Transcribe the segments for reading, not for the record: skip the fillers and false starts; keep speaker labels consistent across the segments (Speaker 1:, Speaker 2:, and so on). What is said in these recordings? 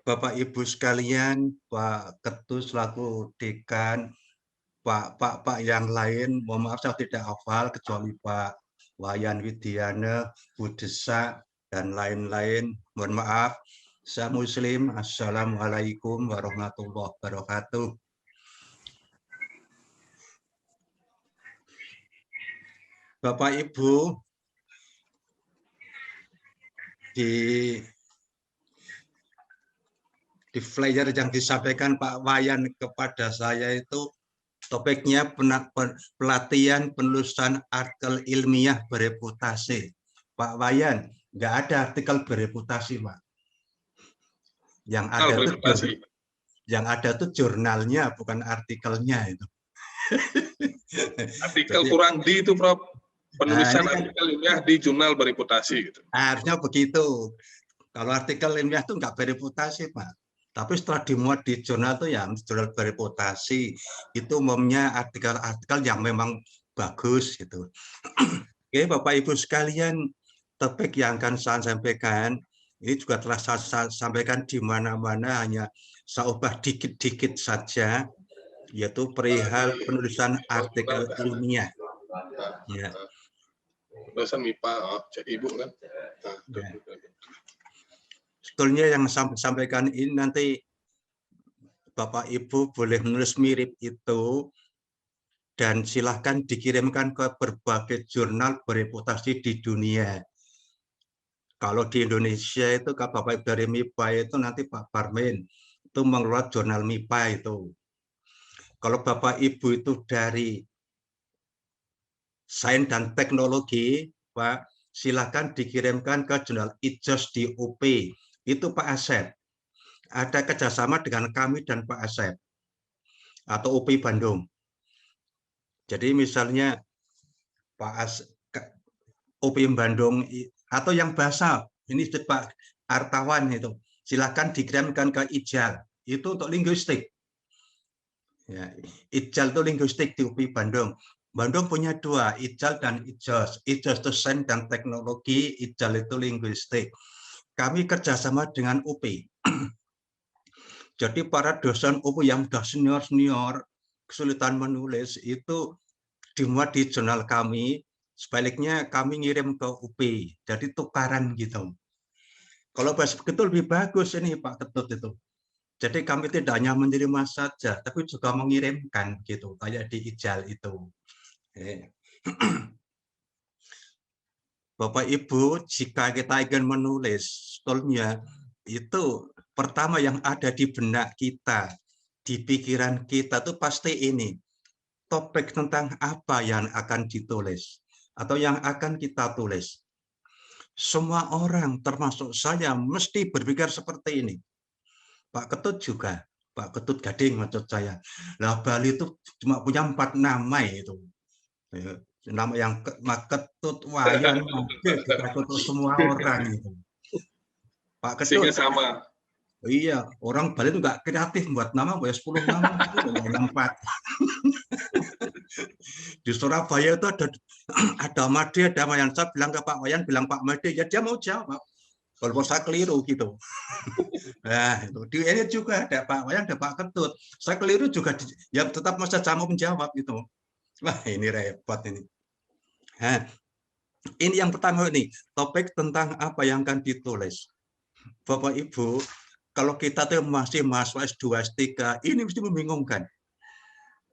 Speaker 1: Bapak Ibu sekalian, Pak Ketut selaku dekan, Pak yang lain, mohon maaf saya tidak hafal kecuali Pak Wayan Widiana, Bu Desak, dan lain-lain. Mohon maaf, saya Muslim. Assalamualaikum warahmatullahi wabarakatuh. Bapak Ibu, di flyer yang disampaikan Pak Wayan kepada saya itu topiknya pelatihan penulisan artikel ilmiah bereputasi. Pak Wayan, nggak ada artikel bereputasi, Pak. Yang ada tuh jurnalnya, bukan artikelnya itu.
Speaker 2: Artikel kurang di itu, Prof. Penulisan
Speaker 1: kan,
Speaker 2: artikel ilmiah di jurnal bereputasi. Gitu.
Speaker 1: Harusnya begitu. Kalau artikel ilmiah itu nggak bereputasi, Pak. Tapi setelah dimuat di jurnal itu ya jurnal bereputasi. Itu umumnya artikel-artikel yang memang bagus gitu. Oke, Bapak Ibu sekalian, topik yang akan saya sampaikan ini juga telah saya sampaikan di mana-mana, hanya saya ubah dikit-dikit saja, yaitu perihal penulisan artikel ilmiah. Ya.
Speaker 2: Penulisan MIPA, Ibu kan.
Speaker 1: Ya. Sebetulnya yang saya sampaikan ini nanti Bapak Ibu boleh menulis mirip itu dan silahkan dikirimkan ke berbagai jurnal bereputasi di dunia. Kalau di Indonesia itu Bapak Ibu dari MIPA itu nanti Pak Parmin itu mengelola jurnal MIPA itu. Kalau Bapak Ibu itu dari Sains dan Teknologi, Pak, silakan dikirimkan ke jurnal IJOS di UP. Itu Pak Asep. Ada kerjasama dengan kami dan Pak Asep atau UP Bandung. Jadi misalnya Pak Asep, UP Bandung atau yang bahasa, ini Pak Artawan itu, silakan dikirimkan ke IJAL. Itu untuk linguistik. Ya, IJAL itu linguistik di UP Bandung. Bandung punya dua, IJAL dan IJOS. IJOS itu Sains dan Teknologi, IJAL itu linguistik. Kami kerjasama dengan UP. Jadi para dosen UP yang sudah senior-senior, kesulitan menulis, itu dimuat di jurnal kami, sebaliknya kami ngirim ke UP. Jadi tukaran gitu. Kalau bahasa begitu lebih bagus ini Pak Ketut itu. Jadi kami tidak hanya menerima saja, tapi juga mengirimkan gitu, kayak di IJAL itu. Bapak Ibu, jika kita ingin menulis, sebetulnya itu pertama yang ada di benak kita, di pikiran kita itu pasti ini, topik tentang apa yang akan ditulis atau yang akan kita tulis. Semua orang, termasuk saya, mesti berpikir seperti ini. Pak Ketut juga, Pak Ketut Gading maksud saya. Lah Bali itu cuma punya 4 nama itu. Nama yang Ketut, Wayan, Mage, kita ketut semua orang itu. Pak Ketut.
Speaker 2: Sama.
Speaker 1: Iya, orang Bali itu nggak kreatif buat nama, buat 10 nama, hanya 4. Di Surabaya itu ada Made, ada Wayan. Saya bilang ke Pak Wayan, bilang Pak Made, ya dia mau jawab. Kalau saya keliru gitu. Nah, itu di ini juga ada Pak Wayan, ada Pak Ketut. Saya keliru juga, ya tetap masa saya mau menjawab itu. Wah, ini repot ini. Nah, ini yang pertama ini, topik tentang apa yang akan ditulis. Bapak Ibu, kalau kita tuh masih mahasiswa S2, S3, ini mesti membingungkan.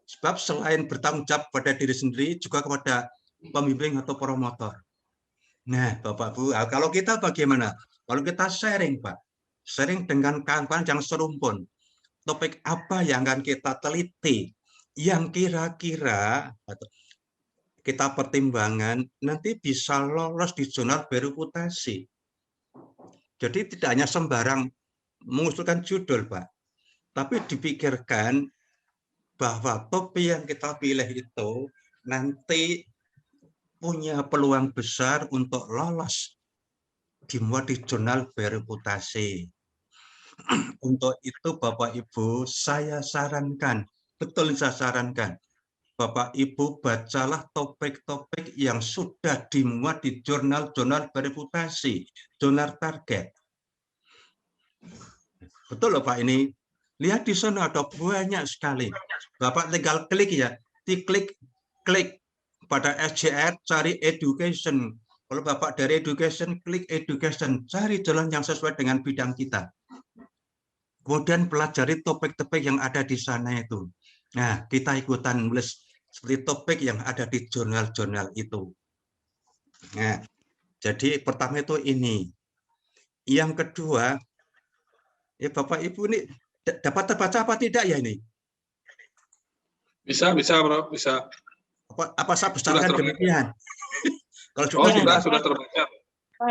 Speaker 1: Sebab selain bertanggung jawab pada diri sendiri, juga kepada pembimbing atau promotor. Nah, Bapak Ibu, kalau kita bagaimana? Kalau kita sharing, Pak, sharing dengan kawan-kawan yang serumpun, topik apa yang akan kita teliti, yang kira-kira kita pertimbangan nanti bisa lolos di jurnal bereputasi. Jadi tidak hanya sembarang mengusulkan judul, Pak, tapi dipikirkan bahwa topik yang kita pilih itu nanti punya peluang besar untuk lolos dimuat di jurnal bereputasi. Untuk itu Bapak Ibu, saya sarankan, betul saya sarankan, Bapak Ibu bacalah topik-topik yang sudah dimuat di jurnal-jurnal bereputasi, jurnal target. Betul loh Pak ini. Lihat di sana ada banyak sekali. Bapak tinggal klik ya, klik pada SJR, cari education. Kalau Bapak dari education, klik education, cari jalan yang sesuai dengan bidang kita. Kemudian pelajari topik-topik yang ada di sana itu. Nah, kita ikutan nulis seperti topik yang ada di jurnal-jurnal itu. Nah, jadi pertama itu ini. Yang kedua, Bapak Ibu ini dapat terbaca apa tidak ya ini?
Speaker 2: Bisa, Prof. Bisa.
Speaker 1: Apa saya besarkan demikian? Kalau
Speaker 2: sudah terbaca.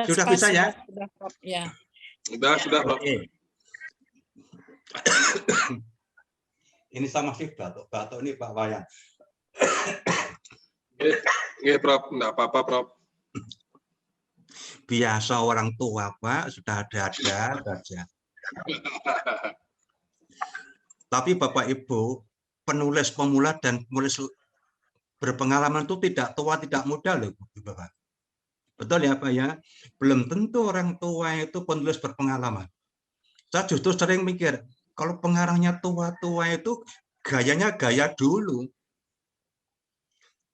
Speaker 1: Sudah bisa ya?
Speaker 3: Sudah, Prof. Ya.
Speaker 2: Sudah, Prof.
Speaker 1: Oke. Ini sama sih batuk ini Pak Wayan.
Speaker 2: Oke, Prof. Enggak apa-apa, Prof.
Speaker 1: Biasa orang tua, Pak, sudah ada saja. Tapi Bapak Ibu, penulis pemula dan penulis berpengalaman itu tidak tua, tidak muda loh, Bapak. Betul ya, Pak ya? Belum tentu orang tua itu penulis berpengalaman. Saya justru sering mikir, kalau pengarangnya tua-tua itu gayanya gaya dulu.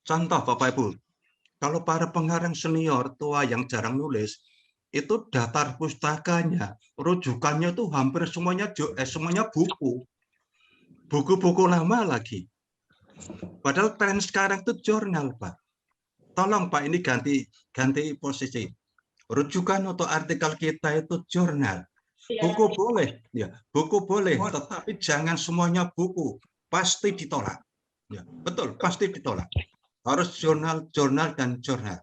Speaker 1: Contoh Bapak Ibu, kalau para pengarang senior tua yang jarang nulis, itu daftar pustakanya, rujukannya itu hampir semuanya buku. Buku-buku lama lagi. Padahal tren sekarang itu jurnal, Pak. Tolong Pak, ini ganti posisi. Rujukan atau artikel kita itu jurnal. Buku boleh, ya, buku boleh, tetapi jangan semuanya buku, pasti ditolak. Ya, betul, pasti ditolak. Harus jurnal, dan jurnal.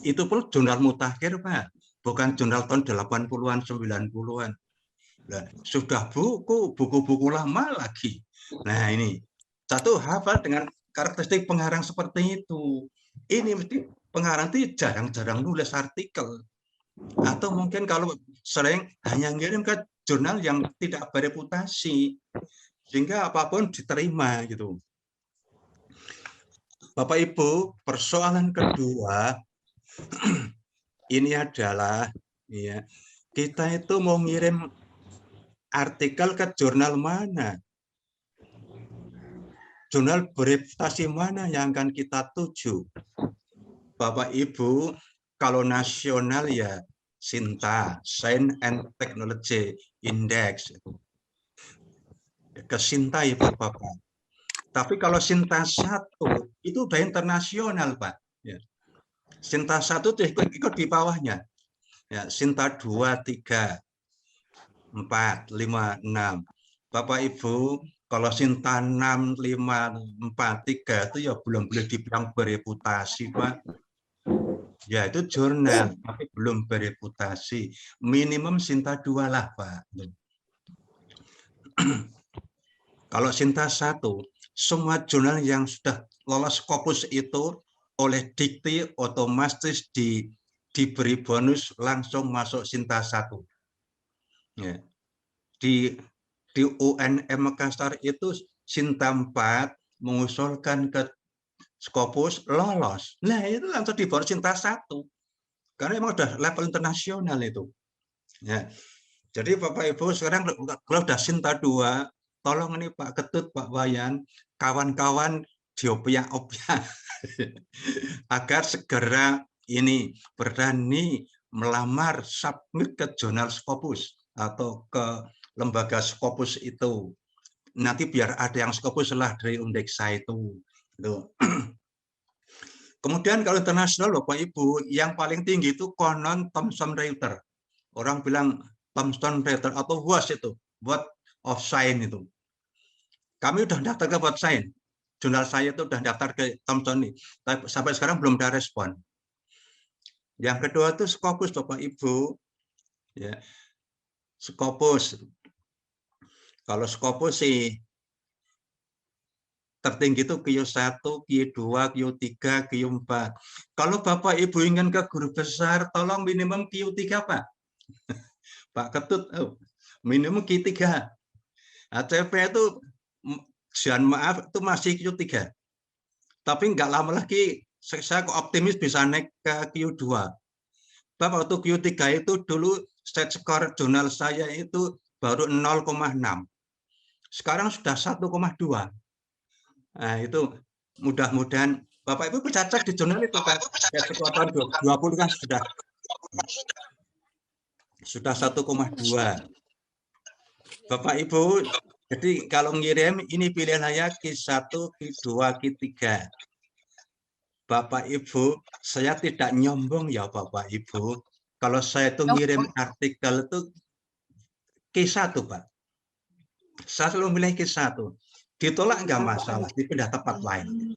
Speaker 1: Itu pun jurnal mutakhir, Pak, bukan jurnal tahun 80-an, 90-an. Nah, sudah buku-buku lama lagi. Nah, ini satu hafal dengan karakteristik pengarang seperti itu. Ini mesti pengarang itu jarang-jarang nulis artikel. Atau mungkin kalau sering hanya ngirim ke jurnal yang tidak bereputasi, sehingga apapun diterima gitu. Bapak Ibu, persoalan kedua ini adalah ya, kita itu mau ngirim artikel ke jurnal mana? Jurnal bereputasi mana yang akan kita tuju? Bapak Ibu, kalau nasional ya SINTA, Science and Technology Index. Ke SINTA ya Bapak. Tapi kalau SINTA 1 itu udah internasional, Pak. Ya. SINTA 1 itu ikut di bawahnya. Ya, SINTA 2, 3, 4, 5, 6. Bapak Ibu, kalau SINTA 6, 5, 4, 3 itu ya belum boleh dibilang bereputasi, Pak. Ya, itu jurnal, tapi belum bereputasi. Minimum SINTA 2 lah, Pak. Kalau SINTA 1, semua jurnal yang sudah lolos Scopus itu oleh Dikti otomatis diberi bonus langsung masuk SINTA 1. Ya. Di UNM Makassar itu SINTA 4 mengusulkan ke Scopus lolos. Nah, itu langsung dibawa SINTA 1. Karena memang sudah level internasional itu. Ya. Jadi Bapak Ibu sekarang kalau sudah SINTA 2, tolong ini Pak Ketut, Pak Wayan, kawan-kawan diopia-opia agar segera ini berani melamar submit ke jurnal Scopus atau ke lembaga Scopus itu. Nanti biar ada yang Scopus lah dari Undeksa itu. Kemudian kalau internasional Bapak Ibu, yang paling tinggi itu konon Thomson Reuters. Orang bilang Thomson Reuters atau WOS itu, World of Science itu. Kami udah daftar ke World Science. Jurnal saya itu udah daftar ke Thomson ini. Tapi sampai sekarang belum ada respon. Yang kedua itu Scopus Bapak Ibu. Ya. Scopus. Kalau Scopus sih tertinggi itu Q1, Q2, Q3, Q4. Kalau Bapak Ibu ingin ke guru besar, tolong minimum Q3, Pak. Pak Ketut, minimum Q3. ACP itu, jangan maaf, itu masih Q3. Tapi nggak lama lagi, saya optimis bisa naik ke Q2. Bapak waktu Q3 itu dulu state score jurnal saya itu baru 0,6. Sekarang sudah 1,2. Nah, itu mudah-mudahan Bapak Ibu bisa cek di jurnal itu kan. Ya, score tahun 2020 kan sudah 1,2. Bapak Ibu, jadi kalau ngirim ini pilihan saya Q1, Q2, Q3. Bapak Ibu, saya tidak nyombong ya Bapak Ibu. Kalau saya itu ngirim artikel itu Q1, Pak. Saya selalu milih Q1. Ditolak nggak masalah, dipindah tempat lain.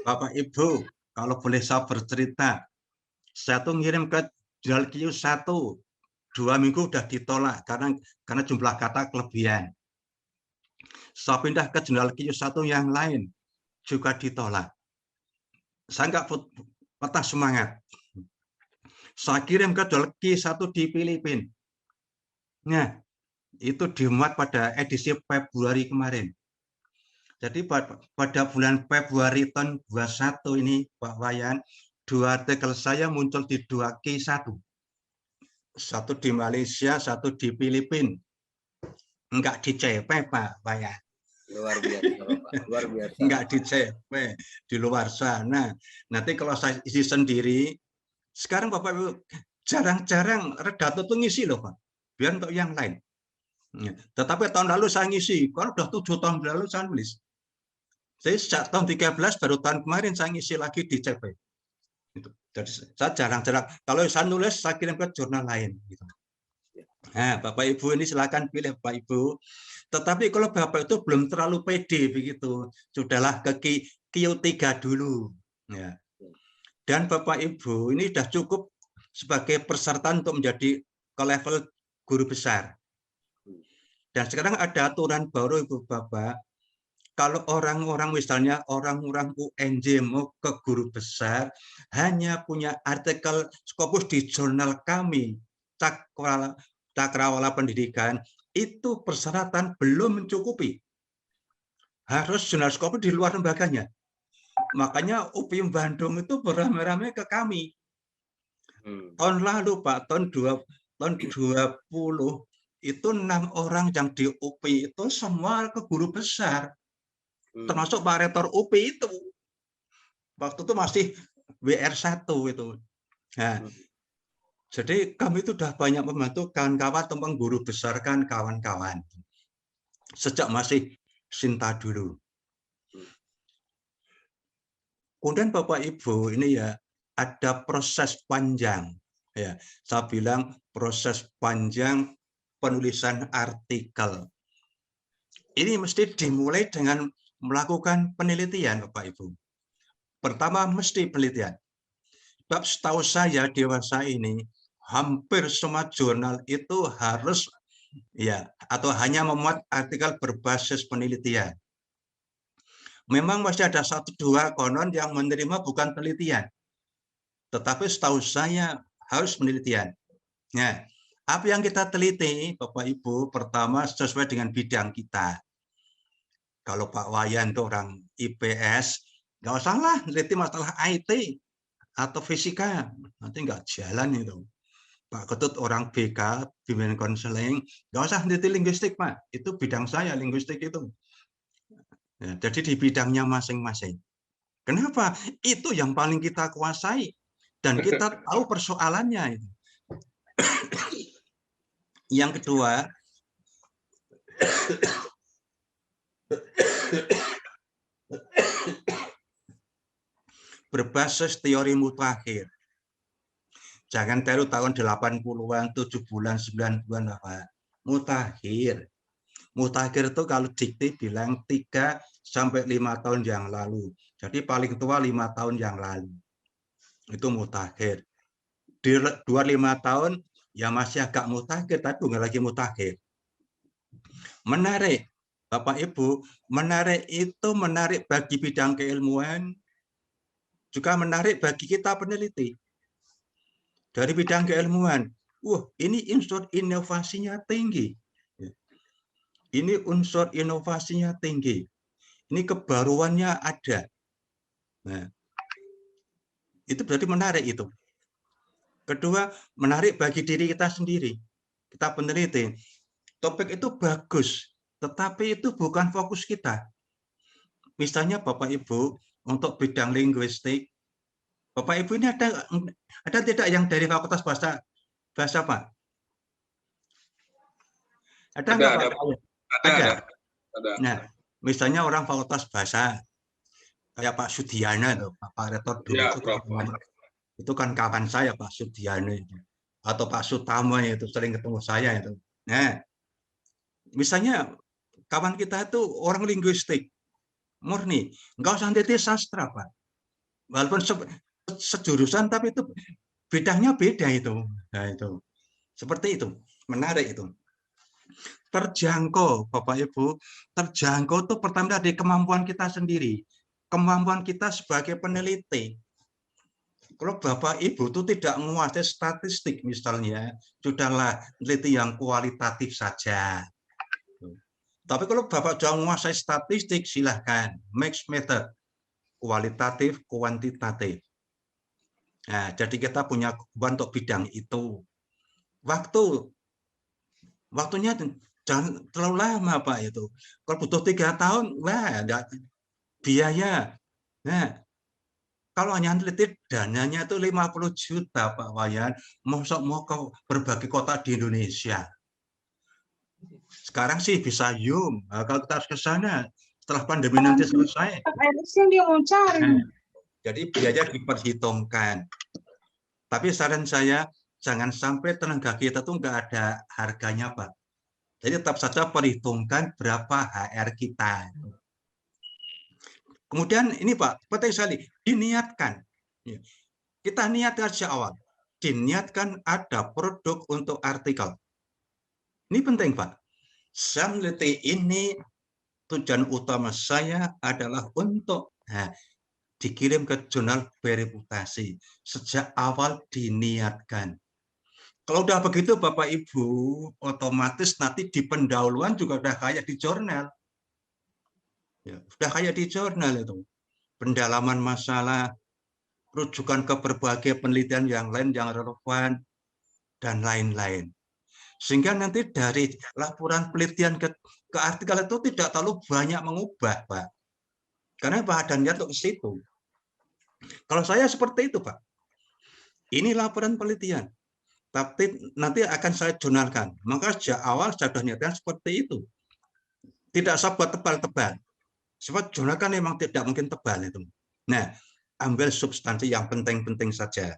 Speaker 1: Bapak Ibu, kalau boleh saya bercerita, saya tuh ngirim ke jurnal Q1, 2 minggu udah ditolak karena jumlah kata kelebihan. Saya pindah ke jurnal Q1 yang lain, juga ditolak. Saya nggak patah semangat. Saya kirim ke jurnal Q1 di Filipina. Nah, itu dimuat pada edisi Februari kemarin. Jadi pada bulan Februari tahun 21 ini, Pak Wayan, 2 artikel saya muncul di 2 Q1. Satu di Malaysia, satu di Filipina. Enggak di CP, Pak Wayan.
Speaker 3: Luar biasa, Pak. Luar biasa.
Speaker 1: Enggak di CP, di luar sana. Nanti kalau saya isi sendiri, sekarang Bapak Ibu jarang-jarang Redato tuh ngisi loh, Pak. Biar untuk yang lain. Tetapi tahun lalu saya ngisi, kalau udah 7 tahun lalu saya nulis. Saya sejak tahun 13 baru tahun kemarin saya ngisi lagi di CP. Jadi saya jarang-jarang. Kalau saya nulis saya kirim ke jurnal lain. Nah, Bapak Ibu ini silakan pilih Bapak Ibu. Tetapi kalau Bapak itu belum terlalu pede begitu, sudahlah ke Q3 dulu. Ya. Dan Bapak Ibu ini sudah cukup sebagai persyaratan untuk menjadi ke level guru besar. Dan sekarang ada aturan baru Ibu Bapak. Kalau orang-orang misalnya orang-orang UNJ mau ke guru besar, hanya punya artikel Scopus di jurnal kami, Cakrawala Pendidikan, itu persyaratan belum mencukupi. Harus jurnal Scopus di luar lembaganya. Makanya UPI Bandung itu beramai-ramai ke kami. Tahun lalu Pak, tahun 20 itu 6 orang yang di UPI itu semua ke guru besar. Termasuk Pak Rektor UPI itu. Waktu itu masih WR1 itu. Nah, jadi kami itu sudah banyak membantu kawan-kawan tentang guru besar kan kawan-kawan. Sejak masih Sinta dulu. Kemudian Bapak Ibu ini ya ada proses panjang. Ya, saya bilang proses panjang penulisan artikel. Ini mesti dimulai dengan melakukan penelitian, Bapak Ibu. Pertama, mesti penelitian. Sebab setahu saya dewasa ini, hampir semua jurnal itu harus ya atau hanya memuat artikel berbasis penelitian. Memang masih ada 1-2 konon yang menerima bukan penelitian. Tetapi setahu saya harus penelitian. Nah, apa yang kita teliti, Bapak Ibu, pertama sesuai dengan bidang kita. Kalau Pak Wayan itu orang IPS, nggak usah lah teliti masalah IT atau fisika, nanti nggak jalan itu. Pak Ketut orang BK, bimbingan konseling, nggak usah teliti linguistik, Pak. Itu bidang saya, linguistik itu. Ya, jadi di bidangnya masing-masing. Kenapa? Itu yang paling kita kuasai. Dan kita tahu persoalannya. Itu. Yang kedua, berbasis teori mutakhir. Jangan taruh tahun 80-an, 7 bulan, 9 bulan apa. Mutakhir. Mutakhir itu kalau dikti bilang 3 sampai 5 tahun yang lalu. Jadi paling tua 5 tahun yang lalu. Itu mutakhir. Di 25 tahun ya masih agak mutakhir, tapi bukan lagi mutakhir. Menarik. Bapak Ibu, menarik itu menarik bagi bidang keilmuan, juga menarik bagi kita peneliti. Dari bidang keilmuan, ini unsur inovasinya tinggi. Ini unsur inovasinya tinggi. Ini kebaruannya ada. Nah, Itu berarti menarik itu. Kedua, menarik bagi diri kita sendiri. Kita peneliti. Topik itu bagus, tetapi itu bukan fokus kita. Misalnya Bapak Ibu, untuk bidang linguistik, Bapak Ibu ini ada tidak yang dari Fakultas Bahasa Pak? Ada nggak Pak?
Speaker 2: Ada.
Speaker 1: Nah, misalnya orang Fakultas Bahasa, kayak Pak Sudiana, Pak Rektor dulu
Speaker 2: Ya,
Speaker 1: itu kan kawan saya Pak Sudiana itu. Atau Pak Sutama itu sering ketemu saya itu. Nah, misalnya kawan kita itu orang linguistik murni, nggak usah nanti sastra Pak. Walaupun sejurusan tapi itu bidangnya beda itu. Nah, itu. Seperti itu. Menarik itu. Terjangkau Bapak Ibu, terjangkau itu pertama dari kemampuan kita sendiri. Kemampuan kita sebagai peneliti. Kalau Bapak Ibu itu tidak menguasai statistik misalnya, sudahlah peneliti yang kualitatif saja. Tapi kalau Bapak sudah menguasai statistik, silahkan mix method, kualitatif, kuantitatif. Nah, jadi kita punya kemampuan untuk bidang itu. Waktunya jangan terlalu lama Pak itu. Kalau butuh 3 tahun, wah, biaya. Nah, kalau hanya teliti dananya itu 50 juta Pak Wayan, mau ke berbagai kota di Indonesia. Sekarang sih bisa Zoom. Nah, kalau kita harus ke sana setelah pandemi nanti selesai. Nah, jadi biaya diperhitungkan. Tapi saran saya jangan sampai tenaga kita tuh nggak ada harganya Pak. Jadi tetap saja perhitungkan berapa HR kita. Kemudian ini Pak, penting sekali, diniatkan. Kita niatkan sejak awal. Diniatkan ada produk untuk artikel. Ini penting Pak. Saya meneliti ini, tujuan utama saya adalah untuk dikirim ke jurnal bereputasi. Sejak awal diniatkan. Kalau udah begitu Bapak Ibu, otomatis nanti di pendahuluan juga udah kayak di jurnal. Ya, udah kayak di jurnal itu. Pendalaman masalah, rujukan ke berbagai penelitian yang lain yang relevan, dan lain-lain. Sehingga nanti dari laporan penelitian ke artikel itu tidak terlalu banyak mengubah, Pak. Karena bahannya untuk ke situ. Kalau saya seperti itu, Pak. Ini laporan penelitian. Tapi nanti akan saya jurnalkan. Maka sejak awal saya sudah niatkan seperti itu. Tidak usah buat tebal-tebal. Sebab jurnalkan memang tidak mungkin tebal itu. Nah, ambil substansi yang penting-penting saja.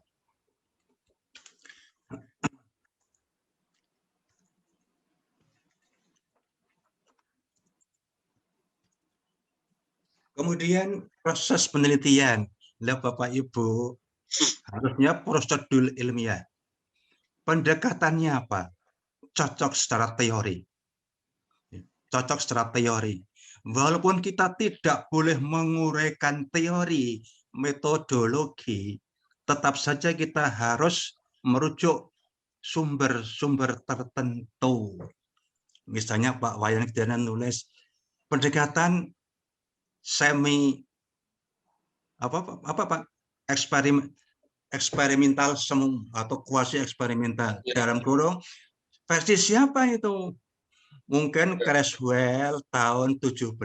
Speaker 1: Kemudian proses penelitian. Lah Bapak Ibu, harusnya prosedur ilmiah. Pendekatannya apa? Cocok secara teori. Cocok secara teori. Walaupun kita tidak boleh menguraikan teori, metodologi, tetap saja kita harus merujuk sumber-sumber tertentu. Misalnya Pak Wayan Kidanan nulis pendekatan semi Pak eksperimental semu atau kuasi eksperimental dalam kurung versi siapa itu? Mungkin Creswell tahun 2017.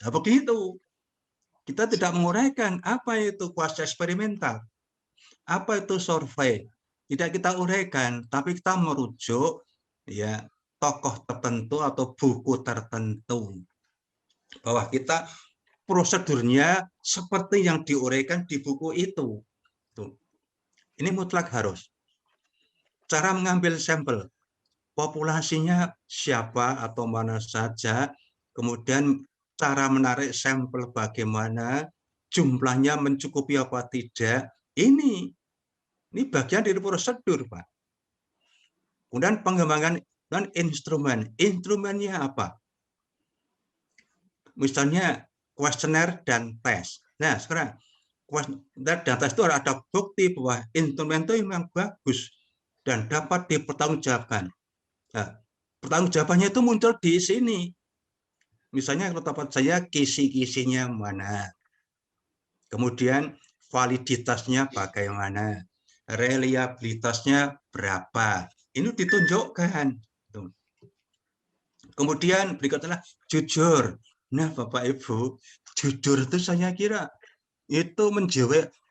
Speaker 1: Begitu. Kita tidak menguraikan apa itu kuasi eksperimental. Apa itu survei? Tidak kita uraikan, tapi kita merujuk ya tokoh tertentu atau buku tertentu. Bahwa kita prosedurnya seperti yang diuraikan di buku itu. Ini mutlak harus. Cara mengambil sampel, populasinya siapa atau mana saja, kemudian cara menarik sampel bagaimana, jumlahnya mencukupi apa tidak, ini bagian dari prosedur, Pak. Kemudian pengembangan dan instrumen. Instrumennya apa? Misalnya kuesioner dan tes. Nah, sekarang dan tes itu ada bukti bahwa instrumen itu memang bagus dan dapat dipertanggungjawabkan. Nah, pertanggungjawabannya itu muncul di sini. Misalnya kalau tempat saya kisi-kisinya mana. Kemudian validitasnya bagaimana, reliabilitasnya berapa, ini ditunjukkan. Kemudian berikutnya jujur. Nah, Bapak Ibu, jujur itu saya kira itu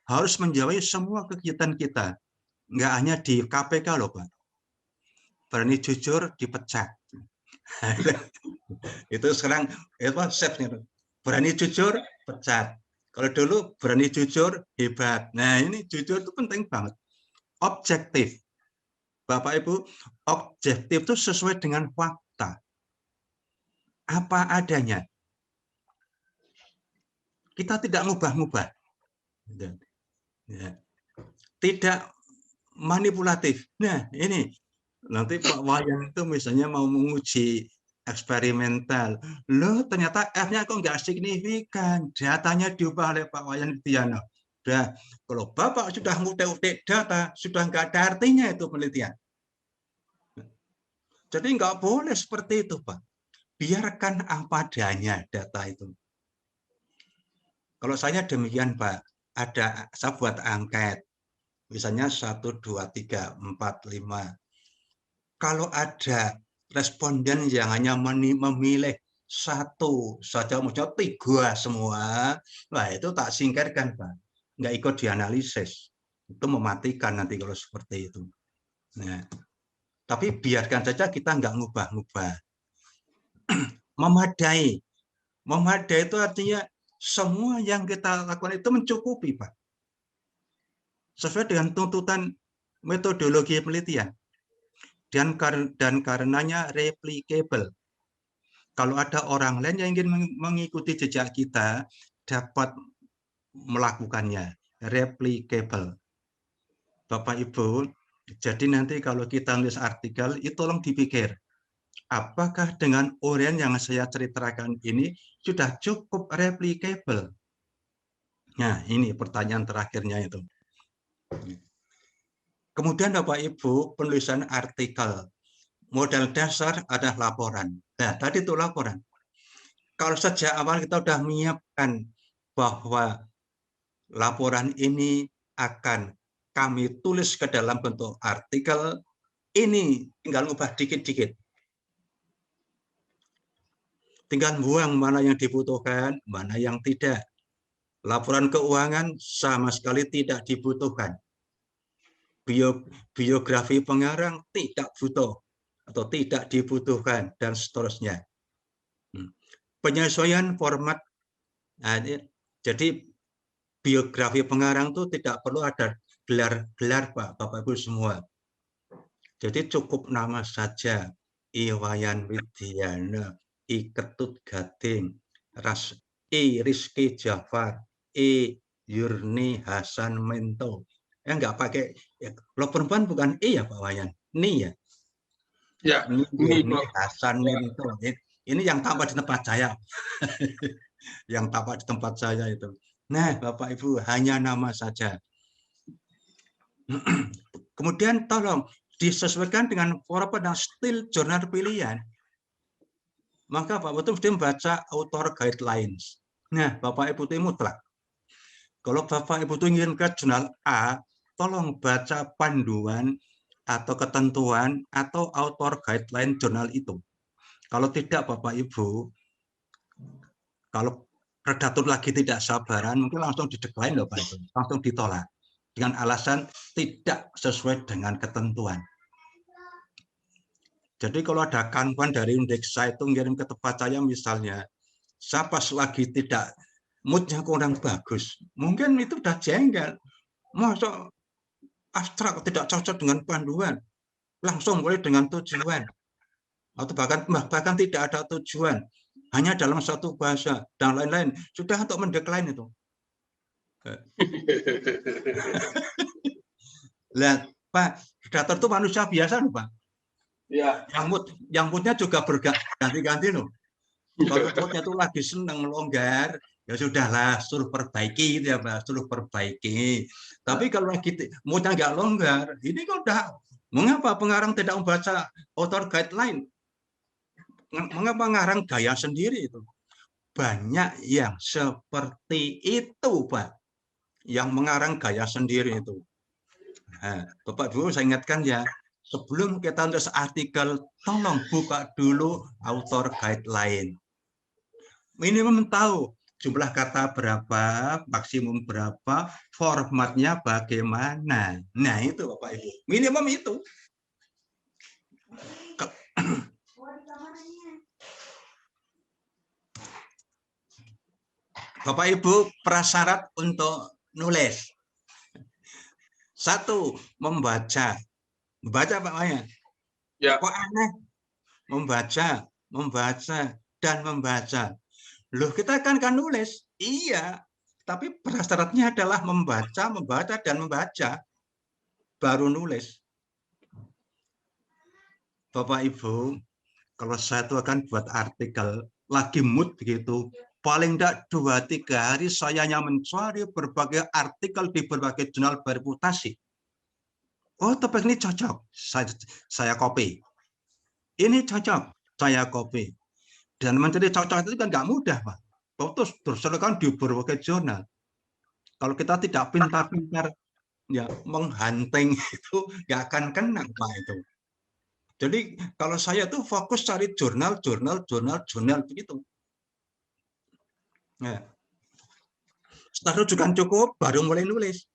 Speaker 1: harus menjawab semua kegiatan kita. Nggak hanya di KPK loh, Pak. Berani jujur dipecat. Itu sekarang setnya. Berani jujur pecat. Kalau dulu berani jujur hebat. Nah, ini jujur itu penting banget. Objektif. Bapak Ibu, objektif itu sesuai dengan fakta. Apa adanya. Kita tidak ngubah-ngubah. Tidak manipulatif. Nah, ini nanti Pak Wayan itu misalnya mau menguji eksperimental. Loh, ternyata F-nya kok nggak signifikan. Datanya diubah oleh Pak Wayan Widiana. Udah, kalau Bapak sudah ngutek-utek data, sudah nggak ada artinya itu penelitian. Jadi nggak boleh seperti itu, Pak. Biarkan apa adanya data itu. Kalau saya demikian, Pak, saya buat angket. Misalnya 1, 2, 3, 4, 5. Kalau ada responden yang hanya memilih satu saja, maksudnya 3 semua, wah itu tak singkirkan, Pak. Nggak ikut dianalisis. Itu mematikan nanti kalau seperti itu. Nah, tapi biarkan saja kita nggak ngubah-ngubah. Memadai. Memadai itu artinya semua yang kita lakukan itu mencukupi, Pak. Sesuai dengan tuntutan metodologi penelitian. Dan karenanya replicable. Kalau ada orang lain yang ingin mengikuti jejak kita, dapat melakukannya. Replicable. Bapak Ibu, jadi nanti kalau kita nulis artikel, itu tolong dipikir. Apakah dengan uraian yang saya ceritakan ini sudah cukup replicable? Nah, ini pertanyaan terakhirnya itu. Kemudian Bapak Ibu, penulisan artikel. Modal dasar adalah laporan. Nah, tadi itu laporan. Kalau sejak awal kita sudah menyiapkan bahwa laporan ini akan kami tulis ke dalam bentuk artikel, ini tinggal ubah dikit-dikit. Tinggal buang mana yang dibutuhkan, mana yang tidak. Laporan keuangan sama sekali tidak dibutuhkan. Biografi pengarang tidak butuh atau tidak dibutuhkan, dan seterusnya. Penyesuaian format. Nah, jadi biografi pengarang itu tidak perlu ada gelar-gelar, Pak, Bapak Ibu semua. Jadi cukup nama saja. I Wayan Widiana, I Ketut Gading, I Rizky Jafar, I Yurni Hasan Mento. Nggak pakai, kalau perempuan bukan I ya Pak Wayan, Ni ya.
Speaker 2: Ya,
Speaker 1: Yurni Hasan Mento. Ini yang tampak di tempat saya. Yang tampak di tempat saya itu. Nah, Bapak Ibu, hanya nama saja. Kemudian tolong disesuaikan dengan format dan stil jurnal pilihan. Maka Bapak Ibu mesti membaca author guidelines. Nah, Bapak Ibu itu mutlak. Kalau Bapak Ibu itu ingin ke jurnal A, tolong baca panduan atau ketentuan atau author guideline jurnal itu. Kalau tidak, Bapak Ibu, kalau redaktur lagi tidak sabaran, mungkin langsung didecline loh Pak Ibu, langsung ditolak dengan alasan tidak sesuai dengan ketentuan. Jadi kalau ada kanban dari Indeksa itu ngirim ke tempat saya misalnya, saya pas lagi tidak moodnya kurang bagus, mungkin itu udah jengkel. Masa abstrak tidak cocok dengan panduan, langsung boleh dengan tujuan, atau bahkan tidak ada tujuan, hanya dalam satu bahasa dan lain-lain, sudah untuk mendekline itu. Lihat, Pak, redaktor itu manusia biasa loh, Pak.
Speaker 2: Ya.
Speaker 1: Yang moodnya juga berganti-ganti loh. Kalau moodnya itu lagi senang longgar, ya sudahlah, suruh perbaiki ya Pak, suruh perbaiki. Tapi kalau lagi moodnya nggak longgar, ini kok udah mengapa pengarang tidak membaca author guideline? Mengapa ngarang gaya sendiri itu? Banyak yang seperti itu, Pak. yang mengarang gaya sendiri itu. Nah, Bapak Ibu saya ingatkan ya, sebelum kita tulis artikel, tolong buka dulu author guideline. Minimum tahu jumlah kata berapa, maksimum berapa, formatnya bagaimana. Nah itu Bapak Ibu, minimum itu. Bapak Ibu, prasyarat untuk nulis. 1, membaca. Membaca Pak Wayan.
Speaker 2: Ya.
Speaker 1: Kok aneh? Membaca, dan membaca. Loh, kita kan nulis. Iya, tapi prasyaratnya adalah membaca, dan membaca. Baru nulis. Bapak Ibu, kalau saya itu akan buat artikel, lagi mood begitu, paling tidak 2-3 hari saya hanya mencari berbagai artikel di berbagai jurnal bereputasi. Oh, topik ini cocok, saya copy. Ini cocok, saya copy. Dan mencari cocok itu kan nggak mudah, Pak. Terus kan di berbagai jurnal. Kalau kita tidak pintar-pintar ya menghunting itu nggak akan kena, Pak itu. Jadi kalau saya tuh fokus cari jurnal begitu. Nah, setelah rujukan cukup, baru mulai nulis.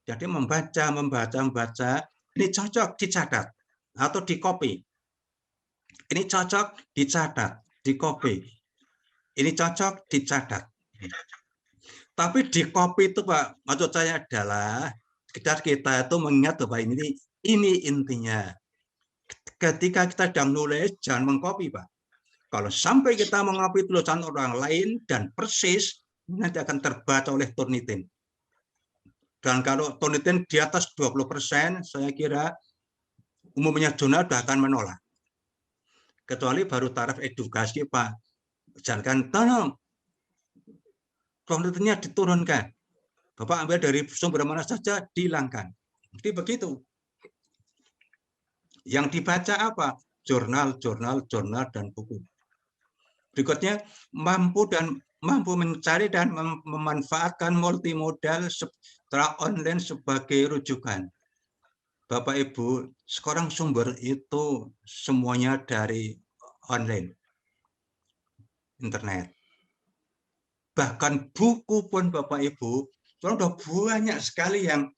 Speaker 1: Jadi membaca. Ini cocok, dicatat atau di copy. Ini cocok, dicatat, di copy. Ini cocok, dicatat. Tapi di copy itu Pak, maksud saya adalah kita itu mengingat bahwa ini intinya. Ketika kita sedang nulis, jangan mengcopy Pak. Kalau sampai kita mengcopy tulisan orang lain dan persis, nanti akan terbaca oleh Turnitin. Dan kalau Turnitin di atas 20%, saya kira umumnya jurnal akan menolak. Kecuali baru taraf edukasi Pak. Jangan tolong Turnitinnya diturunkan. Bapak ambil dari sumber mana saja, dihilangkan. Jadi begitu. Yang dibaca apa? Jurnal, dan buku. Berikutnya, mampu mencari dan memanfaatkan multimodal secara online sebagai rujukan. Bapak Ibu, sekarang sumber itu semuanya dari online, internet. Bahkan buku pun Bapak Ibu, sudah banyak sekali yang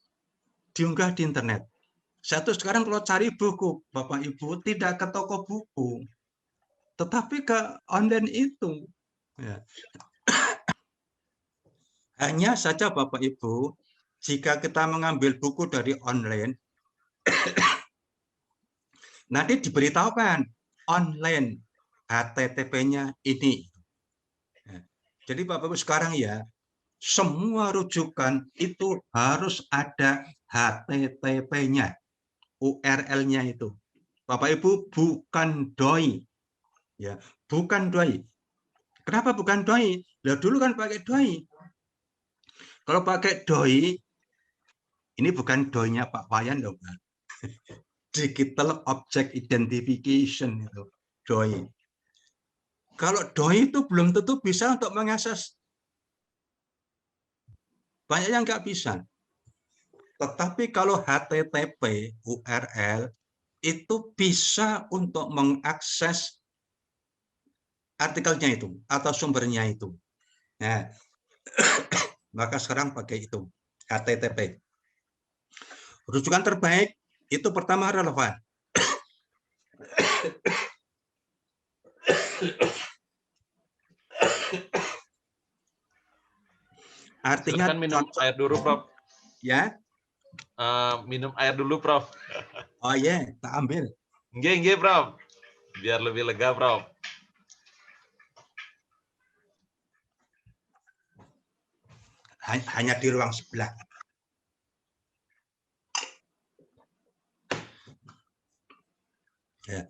Speaker 1: diunggah di internet. Saya tuh sekarang kalau cari buku, Bapak Ibu, tidak ke toko buku, tetapi ke online itu. Ya. Hanya saja Bapak Ibu, jika kita mengambil buku dari online, nanti diberitahukan online HTTP-nya ini. Jadi Bapak Ibu sekarang ya, semua rujukan itu harus ada HTTP-nya, URL-nya itu. Bapak Ibu bukan doi, ya, bukan doi. Kenapa bukan doi? Lah dulu kan pakai doi. Kalau pakai doi, ini bukan doi-nya Pak Wayan loh, Pak. Digital Object Identification itu, doi. Kalau doi itu belum tentu bisa untuk mengakses. Banyak yang nggak bisa. Tetapi kalau HTTP, URL, itu bisa untuk mengakses artikelnya itu atau sumbernya itu. Nah, maka sekarang pakai itu, HTTP. Rujukan terbaik itu pertama relevan. Artinya
Speaker 2: silakan minum air dulu, Prof.
Speaker 1: Ya.
Speaker 2: Minum air dulu, Prof.
Speaker 1: Oh iya, tak ambil.
Speaker 2: Nggih, Prof. Biar lebih lega, Prof.
Speaker 1: Hanya di ruang sebelah. Ya.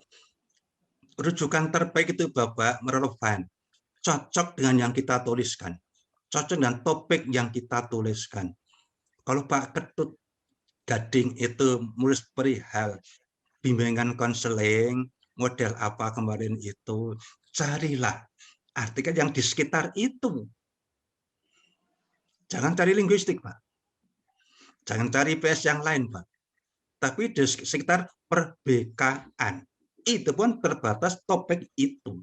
Speaker 1: Rujukan terbaik itu Bapak relevan, cocok dengan yang kita tuliskan, cocok dengan topik yang kita tuliskan. Kalau Pak Ketut Gading itu menulis perihal bimbingan konseling, model apa kemarin itu, carilah artikel yang di sekitar itu. Jangan cari linguistik, Pak. Jangan cari PS yang lain, Pak. Tapi di sekitar perbekaan. Itu pun terbatas topik itu.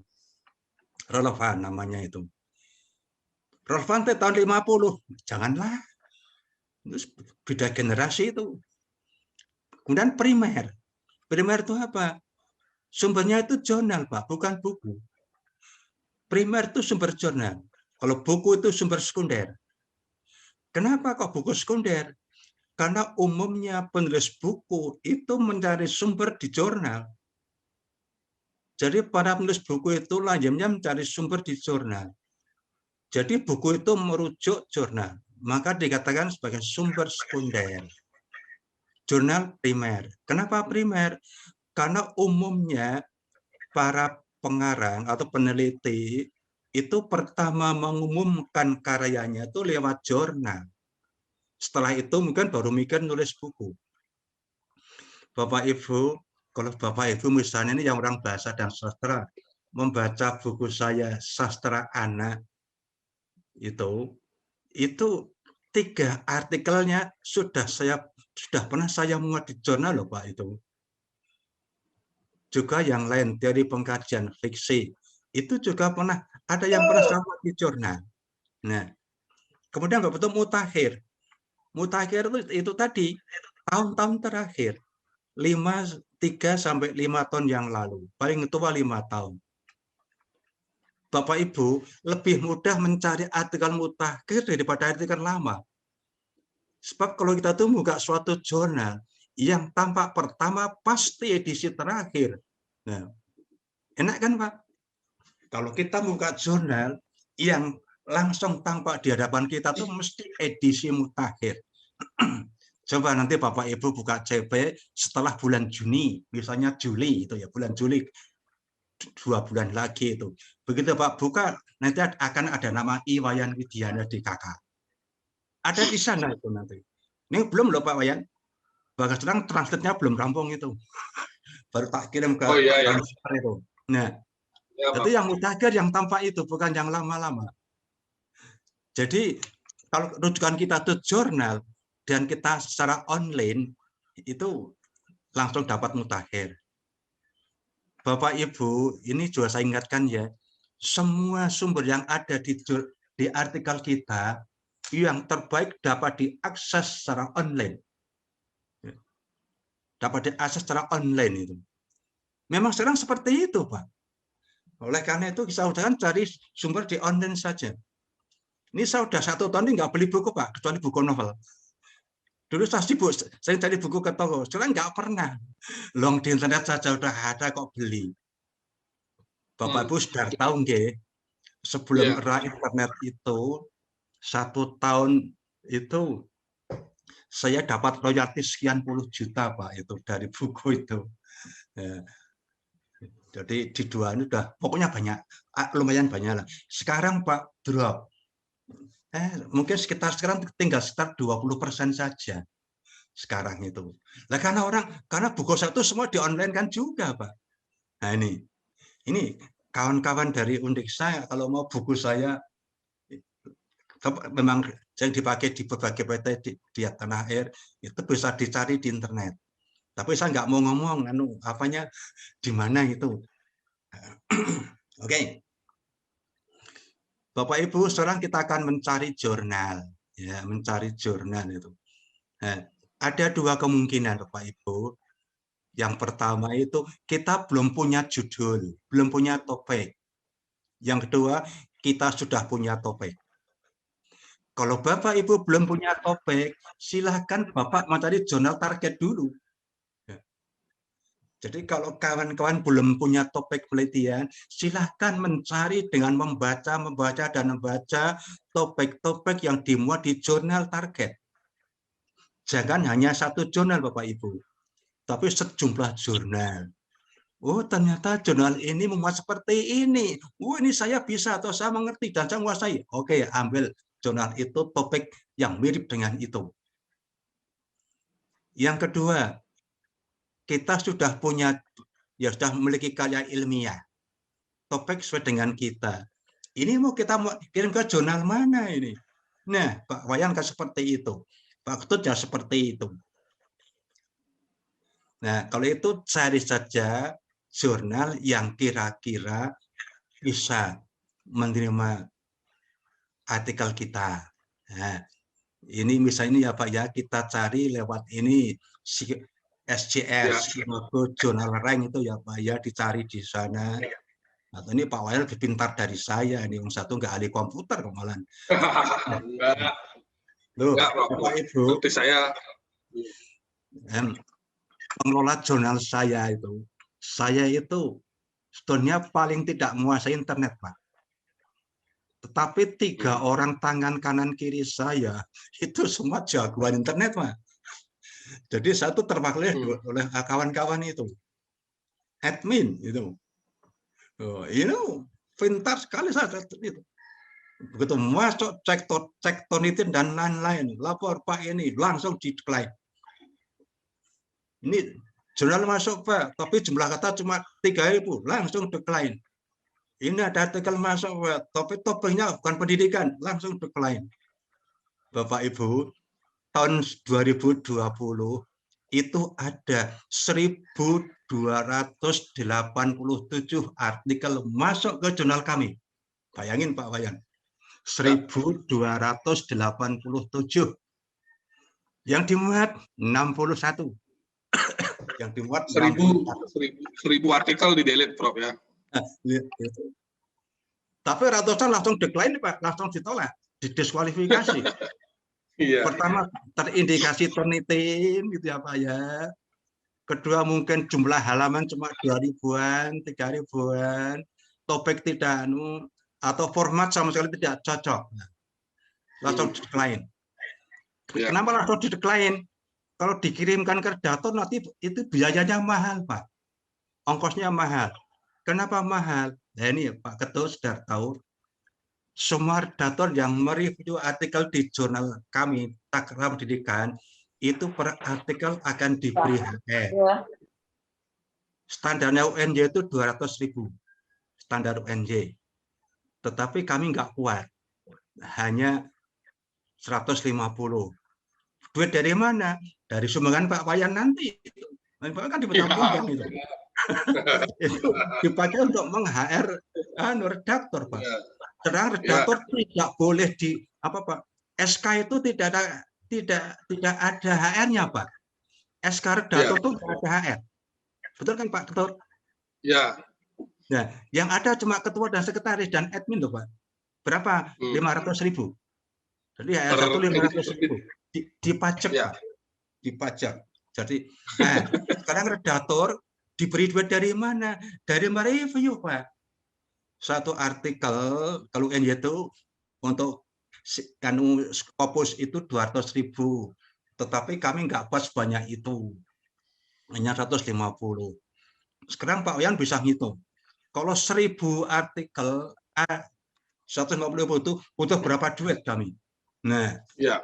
Speaker 1: Relevan namanya itu. Relevan tahun 50. Janganlah. Itu beda generasi itu. Kemudian primer. Primer itu apa? Sumbernya itu jurnal, Pak, bukan buku. Primer itu sumber jurnal. Kalau buku itu sumber sekunder. Kenapa kok buku sekunder? Karena umumnya penulis buku itu mencari sumber di jurnal. Jadi para penulis buku itu lazimnya mencari sumber di jurnal. Jadi buku itu merujuk jurnal. Maka dikatakan sebagai sumber sekunder. Jurnal primer. Kenapa primer? Karena umumnya para pengarang atau peneliti itu pertama mengumumkan karyanya itu lewat jurnal. Setelah itu mungkin baru mikir nulis buku. Bapak Ibu, kalau Bapak Ibu misalnya ini yang orang bahasa dan sastra, membaca buku saya Sastra Anak, itu 3 artikelnya sudah pernah saya muat di jurnal loh, Pak, itu. Juga yang lain, teori pengkajian fiksi, itu juga ada yang pernah saya muat di jurnal. Nah, kemudian nggak betul mutakhir. Mutakhir itu tadi tahun-tahun terakhir, 3 sampai 5 tahun yang lalu, paling tua 5 tahun. Bapak Ibu lebih mudah mencari artikel mutakhir daripada artikel lama. Sebab kalau kita tuh buka suatu jurnal, yang tampak pertama pasti edisi terakhir. Nah, enak kan, Pak? Kalau kita buka jurnal, yang langsung tampak di hadapan kita tuh mesti edisi mutakhir. Coba nanti Bapak Ibu buka CP setelah bulan Juni, misalnya Juli itu ya, bulan Juli 2 bulan lagi itu. Begitu Pak buka, nanti akan ada nama Iwayan Widiana DKK. Ada di sana itu nanti. Ini belum loh Pak Wayan. Bahkan sedang translate-nya belum rampung itu. Baru tak kirim ke transfer itu. Nah, itu yang mutakhir yang tampak itu, bukan yang lama-lama. Jadi kalau rujukan kita itu jurnal, dan kita secara online itu langsung dapat mutakhir. Bapak Ibu, ini juga saya ingatkan ya, semua sumber yang ada di artikel kita yang terbaik dapat diakses secara online. Dapat diakses secara online itu. Memang sekarang seperti itu, Pak. Oleh karena itu kita usahakan cari sumber di online saja. Ini saya sudah 1 tahun ini nggak beli buku, Pak, kecuali buku novel. Dulu saya sibuk, saya cari buku ke toko, sekarang nggak pernah. Long di internet saja udah ada kok beli. Bapak Ibu sudah tahu nggih, sebelum era internet itu 1 tahun itu saya dapat royalti sekian puluh juta, Pak, itu dari buku itu. Ya. Jadi di 2 ini udah pokoknya banyak, lumayan banyak lah. Sekarang Pak drop. Mungkin sekarang tinggal sekitar 20% saja. Sekarang itu. Nah, karena buku saya itu semua di online kan juga, Pak. Nah, ini kawan-kawan dari Undik saya kalau mau buku saya memang yang dipakai di berbagai PT di tanah air itu bisa dicari di internet. Tapi saya nggak mau ngomong apanya di mana itu. Oke. Bapak Ibu, sekarang kita akan mencari jurnal, ya, mencari jurnal itu. Nah, ada 2 kemungkinan, Bapak Ibu. Yang pertama itu kita belum punya judul, belum punya topik. Yang kedua, kita sudah punya topik. Kalau Bapak Ibu belum punya topik, silahkan Bapak mencari jurnal target dulu. Jadi kalau kawan-kawan belum punya topik penelitian, silahkan mencari dengan membaca topik-topik yang dimuat di jurnal target. Jangan hanya 1 jurnal, Bapak Ibu, tapi sejumlah jurnal. Oh, ternyata jurnal ini memuat seperti ini. Oh, ini saya bisa atau saya mengerti dan saya menguasai. Oke, ambil jurnal itu topik yang mirip dengan itu. Yang kedua, kita sudah sudah memiliki karya ilmiah. Topik sesuai dengan kita. Ini mau kita kirim ke jurnal mana ini? Nah, Pak Wayan kan seperti itu. Pak Ketut ya seperti itu. Nah, kalau itu cari saja jurnal yang kira-kira bisa menerima artikel kita. Nah, ini misalnya ya Pak ya, kita cari lewat ini SJS, Jurnal Rank itu ya Pak ya, dicari di sana. Atau ini Pak Wayan lebih pintar dari saya, ini yang satu nggak ahli komputer kemarin.
Speaker 4: Enggak, Bapak Ibu. Seperti saya.
Speaker 1: Pengelola jurnal saya itu sebetulnya paling tidak menguasai internet, Pak. Tetapi 3 orang tangan kanan kiri saya itu semua jagoan internet, Pak. Jadi saya tuh terwakili oleh kawan-kawan itu, admin itu. Pintar sekali saya itu. Begitu masuk cek tonitin dan lain-lain, lapor Pak ini langsung di decline. Ini jurnal masuk Pak, tapi jumlah kata cuma 3.000, langsung decline. Ini ada artikel masuk Pak, tapi topiknya bukan pendidikan, langsung decline. Bapak Ibu, tahun 2020 itu ada 1.287 artikel masuk ke jurnal kami. Bayangin Pak Wayan, 1.287. Yang dimuat 61. Yang dimuat
Speaker 4: 1.000 artikel di delete, Prof ya.
Speaker 1: Tapi ratusan langsung decline Pak, langsung ditolak, didiskualifikasi.
Speaker 4: Iya.
Speaker 1: Pertama terindikasi turnitin gitu ya Pak ya. Kedua mungkin jumlah halaman cuma 2.000-an, 3.000-an, topik tidak atau format sama sekali tidak cocok. Langsung decline. Kenapa langsung di decline? Kalau dikirimkan ke redaktor nanti itu biayanya mahal, Pak. Ongkosnya mahal. Kenapa mahal? Nah ini Pak Ketut sudah tahu. Semua redaktor yang mereview artikel di jurnal kami, Takrama Pendidikan, itu per artikel akan diberi HR. Standarnya UNJ itu 200.000. Standar UNJ. Tetapi kami nggak kuat. Hanya 150. Duit dari mana? Dari sumbangan Pak Wayan nanti. Pak kan dipotong itu. Itu dipakai untuk meng-HR redaktor, Pak. Sedang redaktor tidak boleh di apa Pak? SK itu tidak ada HR-nya, Pak. SK redaktor itu tidak ada HR. Betul kan Pak Ketut?
Speaker 4: Ya.
Speaker 1: Nah, yang ada cuma ketua dan sekretaris dan admin loh, Pak. Berapa? 500.000. Jadi HR satu 500.000. Dipajak, Pak. Dipajak. Jadi, sekarang redaktor diberi duit dari mana? Dari mereview, Pak. Satu artikel, kalau UNJ itu untuk Scopus itu 200.000. Tetapi kami nggak pas banyak itu. Hanya 150. Sekarang Pak Wayan bisa ngitung. Kalau 1.000 artikel, 150.000 itu butuh berapa duit kami? Nah,
Speaker 4: ya.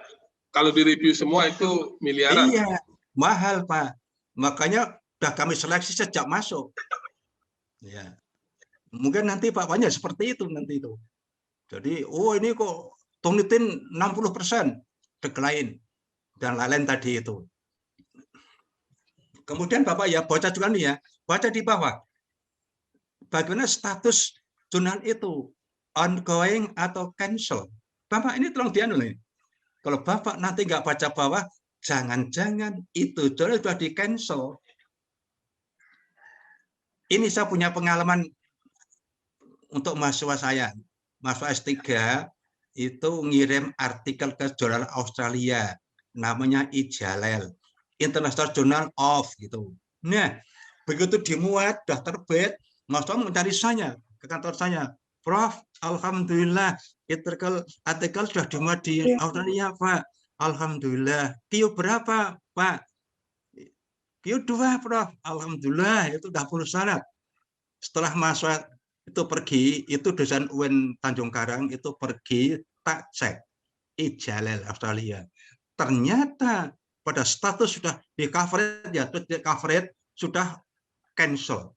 Speaker 4: Kalau direview semua itu miliaran.
Speaker 1: Iya, mahal Pak. Makanya sudah kami seleksi sejak masuk. Ya, mungkin nanti Pak Wayan seperti itu nanti itu. Jadi, ini kok tonitin 60% decline dan lain-lain tadi itu. Kemudian Bapak ya baca juga nih ya, baca di bawah. Bagaimana status jurnal itu, ongoing atau cancel? Bapak ini tolong dianulis. Kalau Bapak nanti nggak baca bawah, jangan-jangan itu jurnal sudah di-cancel. Ini saya punya pengalaman untuk mahasiswa saya. Mahasiswa S3 itu ngirim artikel ke jurnal Australia, namanya IJALEL, International Journal of gitu. Nah, begitu dimuat, sudah terbit, mahasiswa mencari saya ke kantor saya. Prof, alhamdulillah artikel sudah dimuat di Australia, Pak. Alhamdulillah. Q berapa, Pak? Q 2, Prof. Alhamdulillah, itu sudah penuh syarat. Setelah mahasiswa itu pergi, itu dosen UIN Tanjung Karang itu pergi tak cek IJALEL Australia. Ternyata pada status sudah di coverage ya, coverage sudah cancel.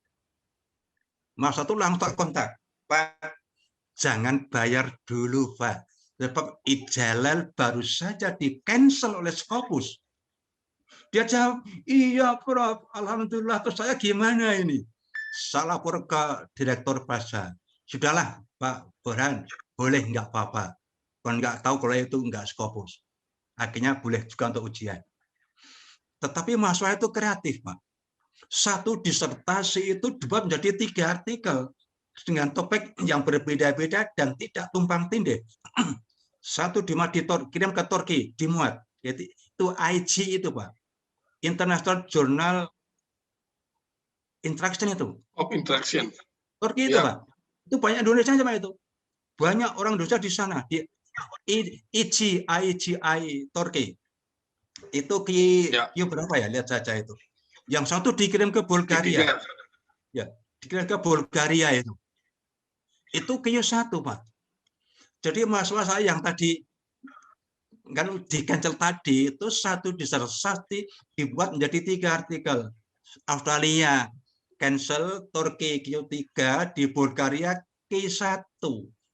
Speaker 1: Masa itu langsung kontak, Pak, jangan bayar dulu, Pak. Sebab Ijalal baru saja di-cancel oleh Scopus. Dia jawab, iya Prof, alhamdulillah, terus saya gimana ini? Salah ke direktur bahasa. Sudahlah Pak Burhan, boleh nggak apa-apa. Kalau nggak tahu kalau itu nggak Scopus. Akhirnya boleh juga untuk ujian. Tetapi mahasiswa itu kreatif, Pak. Satu disertasi itu dibuat menjadi 3 artikel dengan topik yang berbeda-beda dan tidak tumpang tindih. Satu kirim ke Turki, dimuat. Itu IG itu, Pak. International Journal Interaction itu.
Speaker 4: Of Interaction.
Speaker 1: Turki itu,
Speaker 4: Ya.
Speaker 1: Pak. Itu banyak Indonesia sama itu. Banyak orang Indonesia di sana. Di IGI Turki. Itu berapa ya? Lihat saja itu. Yang satu dikirim ke Bulgaria. Ya, dikirim ke Bulgaria itu. Itu Q1, Pak. Jadi mahasiswa saya yang tadi kan di-cancel tadi itu satu disertasi dibuat menjadi 3 artikel. Australia cancel, Turki Q3, di Bulgaria Q1.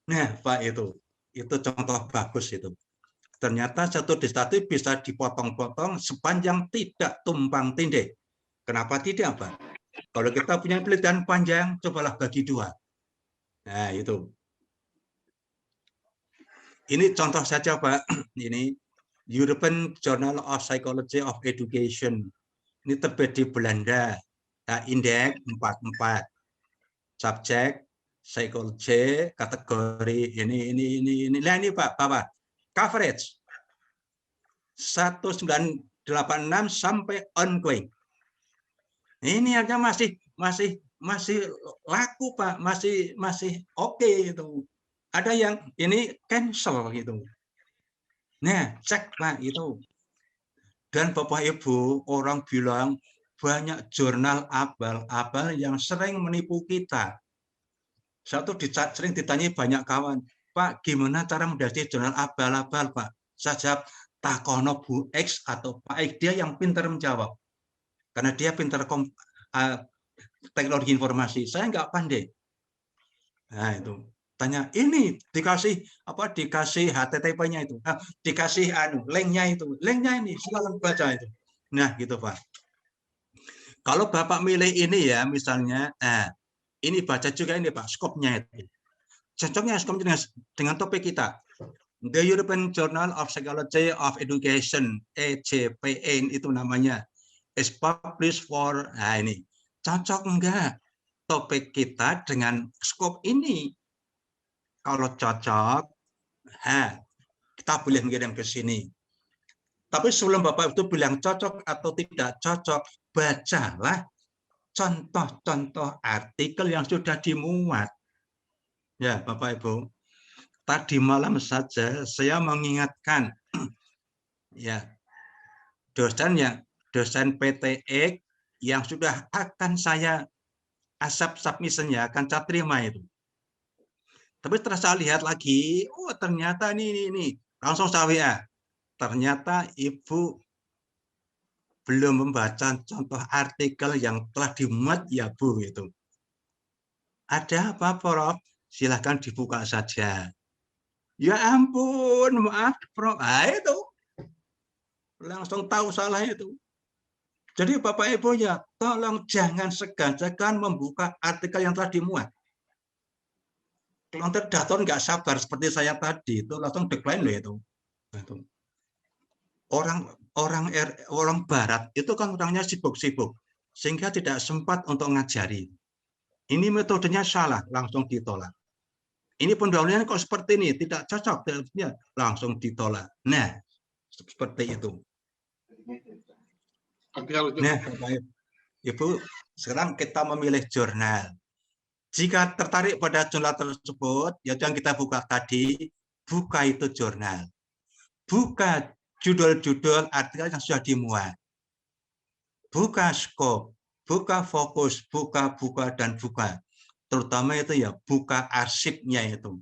Speaker 1: Nah, Pak, itu contoh bagus itu. Ternyata satu disertasi bisa dipotong-potong sepanjang tidak tumpang tindih. Kenapa tidak, Pak? Kalau kita punya penelitian panjang, cobalah bagi 2. Nah, itu. Ini contoh saja, Pak. Ini European Journal of Psychology of Education. Ini terbit di Belanda. Nah, indeks 44. Subjek, psikologi, kategori ini. Nah, ini Pak, Bapak. Coverage 1986 sampai ongoing. Ini aja masih laku, Pak, masih oke itu. Ada yang ini cancel gitu. Nah, cek Pak itu. Dan Bapak Ibu, orang bilang banyak jurnal abal-abal yang sering menipu kita. Satu sering ditanya banyak kawan, Pak, gimana cara mendapati jurnal abal-abal, Pak? Saya jawab, takono Bu X atau Pak X, dia yang pintar menjawab. Karena dia pintar teknologi informasi. Saya nggak pandai. Nah, itu. Tanya, ini dikasih HTTP-nya itu, dikasih linknya itu, ini silakan baca itu. Nah, gitu Pak. Kalau Bapak milih ini ya, misalnya, ini baca juga ini Pak, skopnya itu. Cocoknya skopnya dengan topik kita. The European Journal of Psychology of Education, EJPE itu namanya, is published for, ini. Cocok enggak topik kita dengan skop ini? Kalau cocok, kita boleh mengirim ke sini. Tapi sebelum Bapak itu bilang cocok atau tidak cocok, bacalah contoh-contoh artikel yang sudah dimuat. Ya, Bapak Ibu. Tadi malam saja saya mengingatkan ya dosen PTX yang sudah akan saya submission-nya akan saya terima itu. Tapi setelah saya lihat lagi, oh ternyata ini langsung saya WA. Ternyata Ibu belum membaca contoh artikel yang telah dimuat ya Bu itu. Ada apa Prof? Silahkan dibuka saja. Ya ampun, maaf Prof. Itu langsung tahu salah itu. Jadi Bapak Ibu ya, tolong jangan segan-segan membuka artikel yang telah dimuat. Kalau terdator nggak sabar seperti saya tadi itu langsung decline loh itu. Orang Barat itu kan orangnya sibuk-sibuk sehingga tidak sempat untuk ngajari. Ini metodenya salah, langsung ditolak. Ini pendahuluan kok seperti ini, tidak cocok, langsung ditolak. Nah, seperti itu. Nah, Ibu, sekarang kita memilih jurnal. Jika tertarik pada jurnal tersebut, yaitu yang kita buka tadi, buka itu jurnal. Buka judul-judul artikel yang sudah dimuat. Buka skop, buka fokus, buka, dan buka. Terutama itu ya, buka arsipnya itu.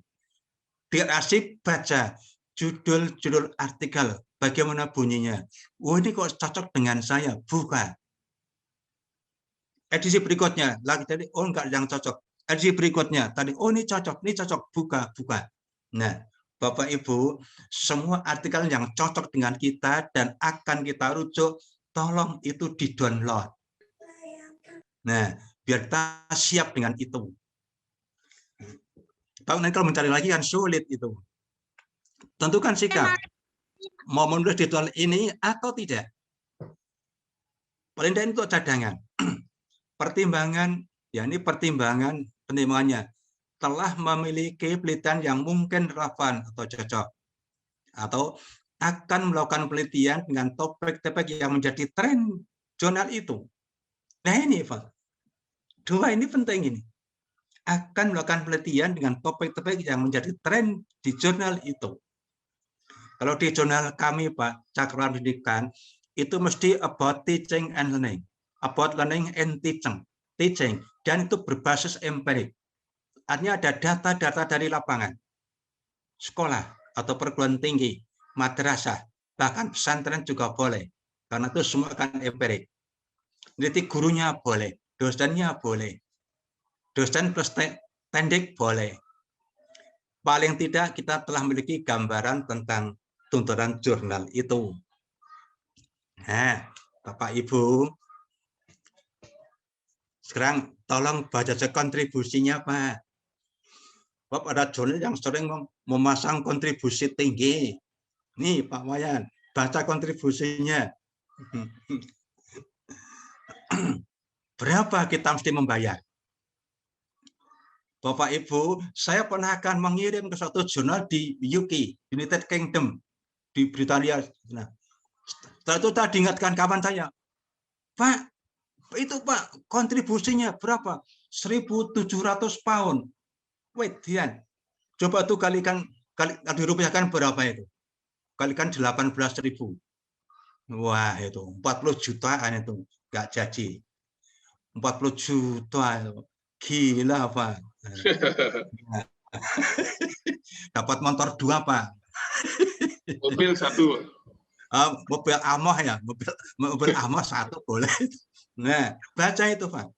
Speaker 1: Di arsip baca judul-judul artikel, bagaimana bunyinya. Oh ini kok cocok dengan saya, buka. Edisi berikutnya, lagi tadi, oh enggak yang cocok. Edisi berikutnya, tadi, oh ini cocok, buka. Nah, Bapak Ibu, semua artikel yang cocok dengan kita dan akan kita rujuk, tolong itu di-download. Nah, biar kita siap dengan itu. Tahu nanti kalau mencari lagi kan sulit itu. Tentukan sikap. Mau menulis di download ini atau tidak. Paling tidak itu cadangan. Pertimbangan, ya ini pertimbangannya telah memiliki penelitian yang mungkin relevan atau cocok, atau akan melakukan penelitian dengan topik-topik yang menjadi tren jurnal itu. Nah ini, Pak. Dua ini penting ini. Akan melakukan penelitian dengan topik-topik yang menjadi tren di jurnal itu. Kalau di jurnal kami, Pak, Cakrawala Pendidikan, itu mesti about teaching and learning. About learning and teaching. Dan itu berbasis empirik. Artinya ada data-data dari lapangan, sekolah atau perguruan tinggi, madrasah, bahkan pesantren juga boleh, karena itu semua akan empirik. Jadi gurunya boleh, dosennya boleh, dosen plus tendik boleh. Paling tidak kita telah memiliki gambaran tentang tuntutan jurnal itu. Nah, Bapak Ibu, sekarang tolong baca kontribusinya, Pak. Bapak ada jurnal yang sering memasang kontribusi tinggi. Nih Pak Wayan, baca kontribusinya. Berapa kita mesti membayar? Bapak Ibu, saya pernah akan mengirim ke suatu jurnal di UK, United Kingdom, di Britania. Nah, setelah itu tadi ingatkan kawan saya, Pak, itu Pak, kontribusinya berapa? 1.700 pound. Wait, Dian, coba tuh kalikan, dirupiahkan berapa itu? Kalikan 18.000. Wah, itu 40 jutaan itu nggak jadi. 40 juta itu. Gila, Pak. Dapat motor 2, Pak.
Speaker 4: Mobil 1.
Speaker 1: Mobil Amoh ya, mobil Amoh 1 boleh. Nah, baca itu, Pak.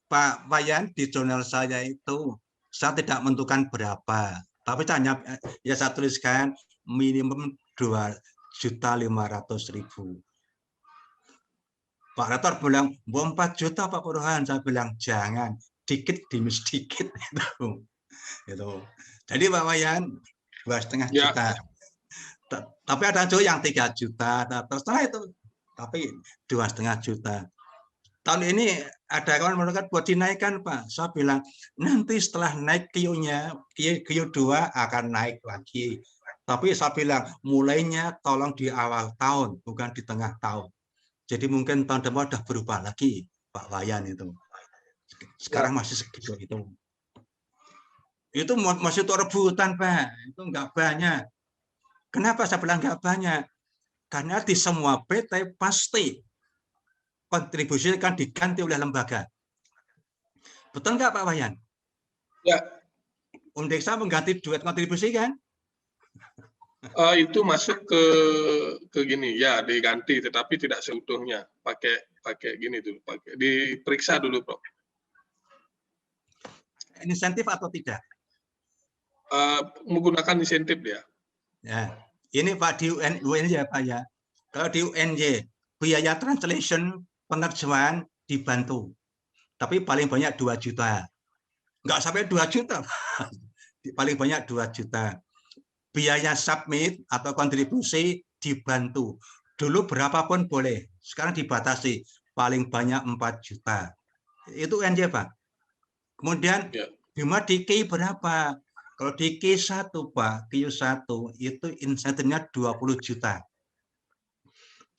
Speaker 1: Pak Wayan, di jurnal saya itu saya tidak menentukan berapa, tapi hanya ya saya tuliskan minimum 2.500.000. Pak Rektor bilang, 4 juta Pak Purhan. Saya bilang, jangan, dikit demi sedikit. Gitu. Jadi Pak Wayan, 2,5 juta. Tapi ada juga yang 3 juta, terserah itu. Tapi 2,5 juta. Tahun ini ada kawan menurutkan buat dinaikkan, Pak. Saya bilang, nanti setelah naik Q-nya, Q2 akan naik lagi. Tapi saya bilang, mulainya tolong di awal tahun, bukan di tengah tahun. Jadi mungkin tahun depan sudah berubah lagi, Pak Wayan itu. Sekarang masih segitu itu. Itu masih itu rebutan, Pak. Itu enggak banyak. Kenapa saya bilang enggak banyak? Karena di semua PT pasti kontribusi kan diganti oleh lembaga. Betul nggak Pak Wayan?
Speaker 4: Ya.
Speaker 1: Undeksa mengganti duit kontribusi kan?
Speaker 4: Itu masuk ke gini, ya diganti, tetapi tidak seutuhnya. Pakai gini dulu, diperiksa dulu, Prof.
Speaker 1: Insentif atau tidak?
Speaker 4: Menggunakan insentif ya.
Speaker 1: Ya, ini Pak di UNJ ya Pak ya. Kalau di UNJ biaya translation penerjemahan dibantu, tapi paling banyak 2 juta. Nggak sampai 2 juta, paling banyak 2 juta. Biaya submit atau kontribusi dibantu. Dulu berapapun boleh, sekarang dibatasi, paling banyak 4 juta. Itu UNJ Pak. Kemudian Bima di K berapa? Kalau di Q1 Pak, Q1 itu insentifnya 20 juta.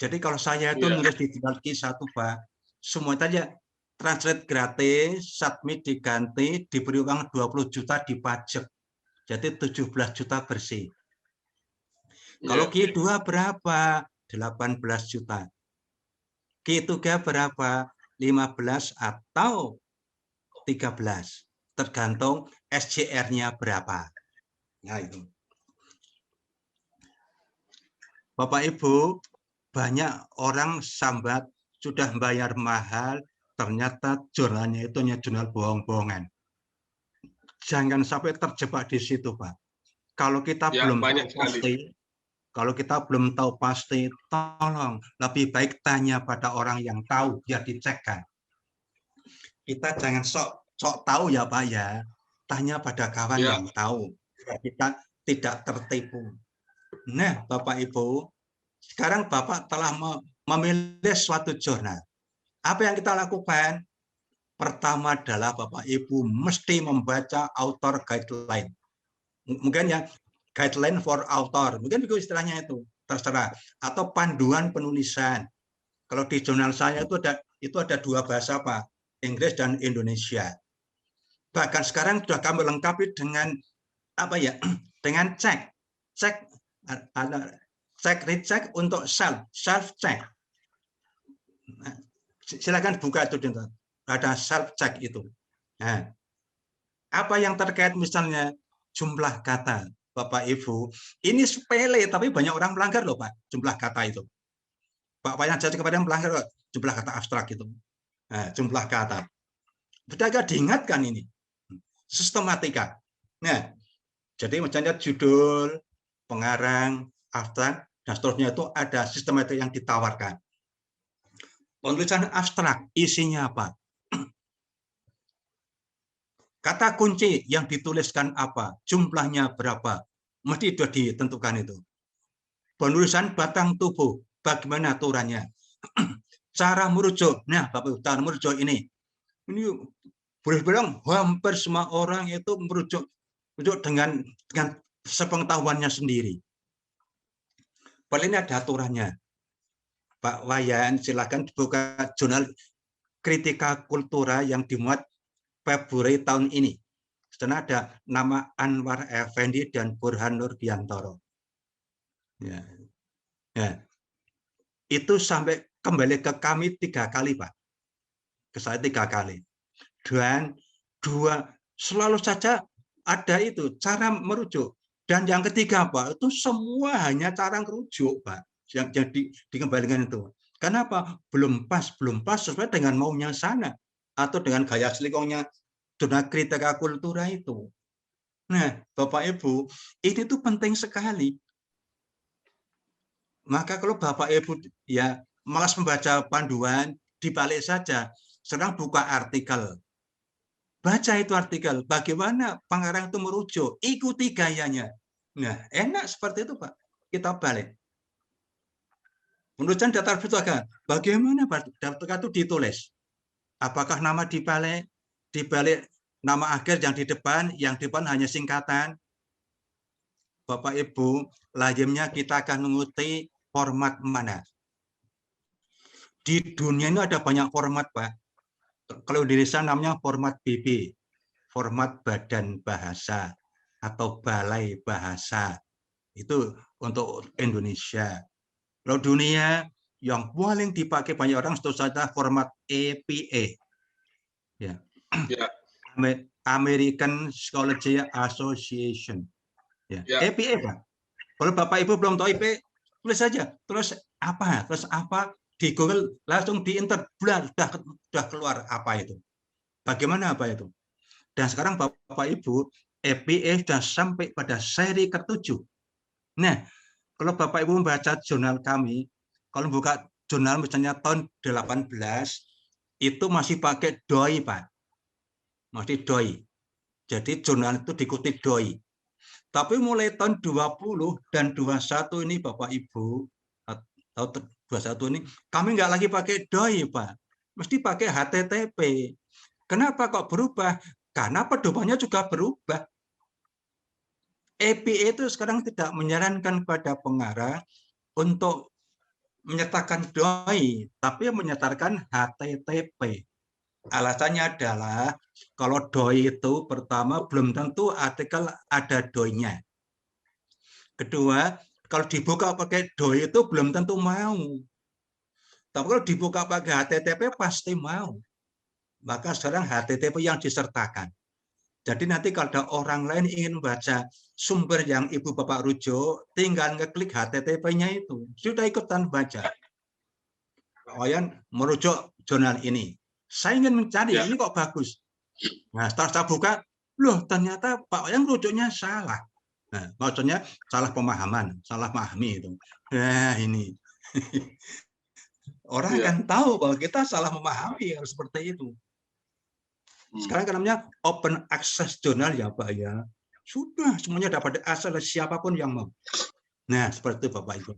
Speaker 1: Jadi kalau saya itu nulis di Q1 Pak, semua saja translate gratis, submit diganti, diberi uang 20 juta dipajak. Jadi 17 juta bersih. Kalau Q2 berapa? 18 juta. Q3 berapa? 15 atau 13. Tergantung SCR-nya berapa. Nah, itu. Bapak Ibu, banyak orang sambat sudah bayar mahal, ternyata jurnalnya itu hanya jurnal bohong-bohongan. jangan sampai terjebak di situ, Pak. Kalau kita
Speaker 4: Ya,
Speaker 1: belum
Speaker 4: banyak
Speaker 1: tahu
Speaker 4: sekali.
Speaker 1: pasti, kalau kita belum tahu pasti, tolong lebih baik tanya pada orang yang tahu, biar dicekkan. Kita jangan sok tahu ya Pak ya, tanya pada kawan
Speaker 4: Ya.
Speaker 1: yang tahu, biar kita tidak tertipu. Nah, Bapak Ibu, sekarang Bapak telah memilih suatu jurnal. Apa yang kita lakukan? Pertama adalah Bapak Ibu mesti membaca author guideline. Mungkin ya guideline for author, mungkin itu istilahnya itu, terserah. Atau panduan penulisan. Kalau di jurnal saya itu ada dua bahasa Pak, Inggris dan Indonesia. Bahkan sekarang sudah kami lengkapi dengan apa ya? Dengan cek recheck untuk self check. Silakan buka itu, ada self check itu. Nah, apa yang terkait misalnya jumlah kata, Bapak Ibu, ini sepele tapi banyak orang melanggar loh Pak, jumlah kata itu. Pak Wayan Jati kepada melanggar jumlah kata abstrak itu. Nah, jumlah kata. Sudah agak diingatkan ini. Sistematika. Nah, jadi misalnya judul, pengarang, abstrak, dan seterusnya itu ada sistematika yang ditawarkan. Penulisan abstrak, isinya apa? Kata kunci yang dituliskan apa? Jumlahnya berapa? Mesti sudah ditentukan itu. Penulisan batang tubuh, bagaimana aturannya? Cara merujuk. Nah, Bapak, cara merujuk ini boleh bilang hampir semua orang itu merujuk dengan sepengetahuannya sendiri. Padahal ini ada aturannya. Pak Wayan, silakan dibuka jurnal Kritika Kultura yang dimuat Februari tahun ini. Setelah ada nama Anwar Effendi dan Burhan Nurbiantoro. Ya. Ya. Itu sampai kembali ke kami 3 kali, Pak. Ke saya 3 kali. Dan selalu saja ada itu cara merujuk. Dan yang ketiga, Pak, itu semua hanya cara merujuk, Pak. Yang dikembalikan itu. Kenapa? Belum pas sesuai dengan maunya sana atau dengan gaya selingkuhnya jurnal Kritika Kultura itu. Nah, Bapak Ibu, ini tuh penting sekali. Maka kalau Bapak Ibu ya malas membaca panduan, dibalik saja. Sedang buka artikel. Baca itu artikel, bagaimana pengarang itu merujuk, ikuti gayanya. Nah, enak seperti itu, Pak. Kita balik. Penulisan daftar pustaka, bagaimana daftar itu ditulis? Apakah nama dibalik nama akhir yang di depan hanya singkatan? Bapak Ibu, lazimnya kita akan mengikuti format mana? Di dunia ini ada banyak format, Pak. Kalau di Indonesia namanya format BB, format Badan Bahasa atau Balai Bahasa. Itu untuk Indonesia. Kalau dunia yang paling dipakai banyak orang itu saja format APA. Ya.
Speaker 4: Ya.
Speaker 1: American Psychology Association. Ya.
Speaker 4: Ya.
Speaker 1: APA, Pak. Kalau Bapak Ibu belum tahu APA, tulis saja. Terus apa? Di Google langsung di enter, sudah keluar apa itu. Bagaimana apa itu? Dan sekarang Bapak Ibu, APA sudah sampai pada seri ke-7. Nah, kalau Bapak Ibu membaca jurnal kami, kalau buka jurnal misalnya tahun 18, itu masih pakai doi, Pak. Masih doi. Jadi jurnal itu diikuti doi. Tapi mulai tahun 20 dan 21 ini Bapak Ibu, atau 21 ini, kami nggak lagi pakai doi, Pak. Mesti pakai HTTP. Kenapa kok berubah? Karena pedomannya juga berubah. APA itu sekarang tidak menyarankan pada pengarang untuk menyertakan doi, tapi menyertakan HTTP. Alasannya adalah kalau doi itu pertama belum tentu artikel ada doi-nya. Kedua, kalau dibuka pakai doi itu belum tentu mau. Tapi kalau dibuka pakai HTTP pasti mau. Maka sekarang HTTP yang disertakan. Jadi nanti kalau ada orang lain ingin membaca sumber yang Ibu Bapak rujuk, tinggal ngeklik HTTP-nya itu. Sudah ikutan baca. Wayan merujuk jurnal ini. Saya ingin mencari, ini kok bagus. Nah, setelah saya buka, Loh, ternyata Pak Wayan rujuknya salah. Nah, maksudnya salah pemahaman, salah pahami itu. Nah, ini. Orang
Speaker 4: Iya.
Speaker 1: akan tahu bahwa kita salah memahami harus seperti itu. Sekarang kan namanya open access jurnal ya Pak ya. Sudah semuanya dapat asal siapapun yang mau. Nah, seperti itu Bapak Ibu.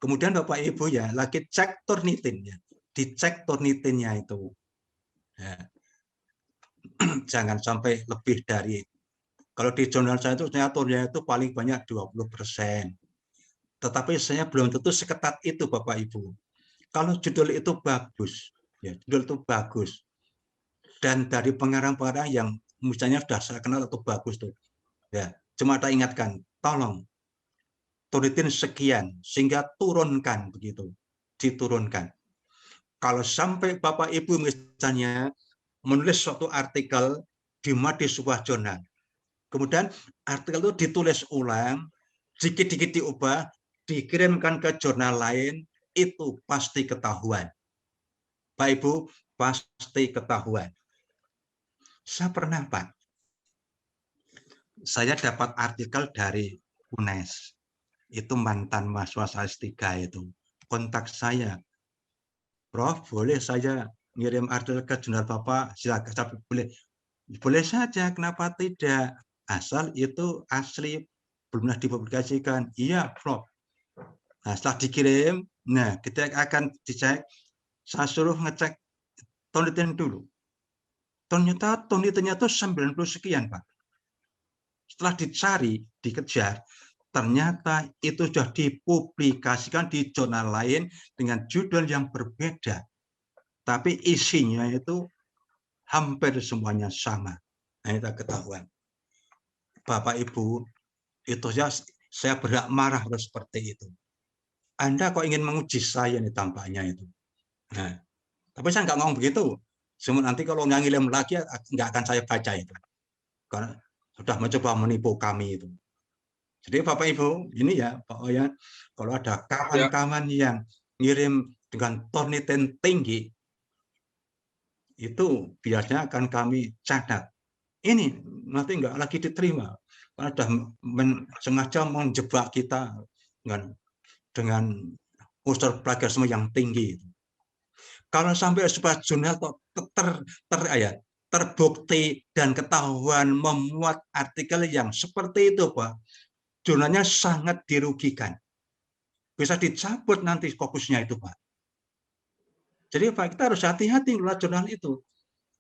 Speaker 1: Kemudian Bapak Ibu ya, lagi cek Turnitin ya. Dicek Turnitinnya itu. Ya. Jangan sampai lebih dari, kalau di jurnal saya itu turnya itu paling banyak 20%. Tetapi saya belum tentu seketat itu Bapak Ibu. Kalau judul itu bagus, ya judul itu bagus, dan dari pengarang-pengarang yang misalnya sudah saya kenal atau bagus tuh, ya cuma tak ingatkan, tolong turutin sekian sehingga turunkan begitu, diturunkan. Kalau sampai Bapak Ibu misalnya menulis suatu artikel di sebuah jurnal, kemudian artikel itu ditulis ulang, dikit-dikit diubah, dikirimkan ke jurnal lain, itu pasti ketahuan. Pak Ibu, pasti ketahuan. Saya pernah, Pak. Saya dapat artikel dari UNES. Itu mantan mahasiswa S3 itu. Kontak saya. Prof, boleh saya ngirim artikel ke jurnal Bapak? Silakan, boleh. Boleh saja, kenapa tidak? Asal itu asli, belum pernah dipublikasikan. Iya, Prof. Nah, setelah dikirim, nah kita akan dicek. Saya suruh ngecek Turnitin dulu. Ternyata Turnitinnya itu 90 sekian, Pak. Setelah dicari, dikejar, ternyata itu sudah dipublikasikan di jurnal lain dengan judul yang berbeda. Tapi isinya itu hampir semuanya sama. Nah, itu ketahuan. Bapak Ibu, itu saya berhak marah harus seperti itu. Anda kok ingin menguji saya nih tampaknya itu. Nah, tapi saya nggak ngomong begitu. Semua nanti kalau nggak ngirim lagi nggak akan saya baca itu. Karena sudah mencoba menipu kami itu. Jadi Bapak Ibu, ini ya Pak Wayan, kalau ada kawan-kawan yang ngirim dengan Turnitin tinggi, itu biasanya akan kami catat. Ini nanti nggak lagi diterima. Karena sudah sengaja menjebak kita dengan unsur plagiarisme yang tinggi. Kalau sampai sebuah jurnal terbukti dan ketahuan memuat artikel yang seperti itu, Pak, jurnalnya sangat dirugikan. Bisa dicabut nanti fokusnya itu, Pak. Jadi Pak, kita harus hati-hati dengan jurnal itu.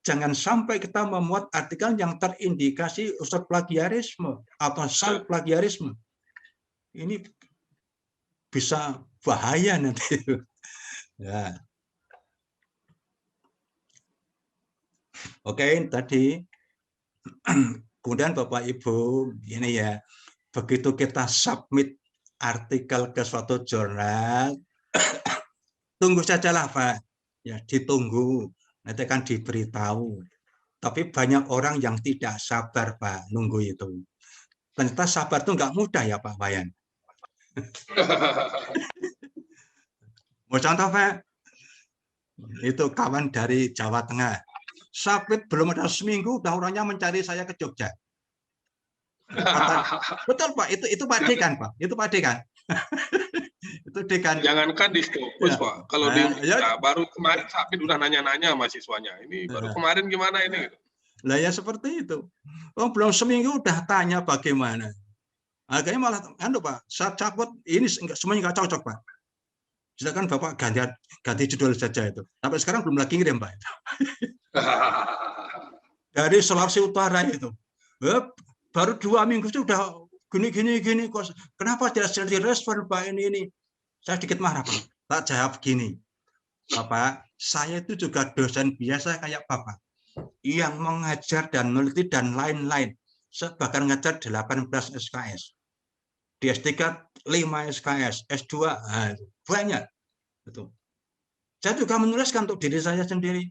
Speaker 1: Jangan sampai kita memuat artikel yang terindikasi unsur plagiarisme atau self plagiarisme. Ini bisa bahaya nanti. Ya. Oke, tadi kemudian Bapak Ibu, ini ya, begitu kita submit artikel ke suatu jurnal, tunggu sajalah Pak, ya ditunggu, nanti akan diberitahu. Tapi banyak orang yang tidak sabar Pak, nunggu itu. Ternyata sabar itu nggak mudah ya Pak Wayan. Mau contoh Pak? Itu kawan dari Jawa Tengah. Submit belum ada seminggu, udah orangnya mencari saya ke Jogja. Betul Pak, itu Pak Dekan Pak, itu Pak Dekan. Itu Dekan.
Speaker 4: Jangankan di Scopus
Speaker 1: Ya.
Speaker 4: Pak, kalau baru kemarin Sapit udah nanya-nanya mahasiswanya, ini baru kemarin gimana ini?
Speaker 1: Lah ya seperti itu. Oh, belum seminggu udah tanya bagaimana. Akhirnya malah, Pak, saya cabut ini semuanya nggak cocok Pak. Silakan Bapak ganti judul saja itu. Sampai sekarang belum lagi ngirim Pak. Dari Sulawesi Utara itu. Baru 2 minggu sudah gini. Kenapa tidak direspon Pak ini? Saya sedikit marah Pak. Tak jawab gini. Bapak, saya itu juga dosen biasa kayak Bapak. Yang mengajar dan meneliti dan lain-lain. Saya bahkan ngajar 18 SKS. Di S3 5 SKS, S2 banyak. Itu. Saya juga menuliskan untuk diri saya sendiri.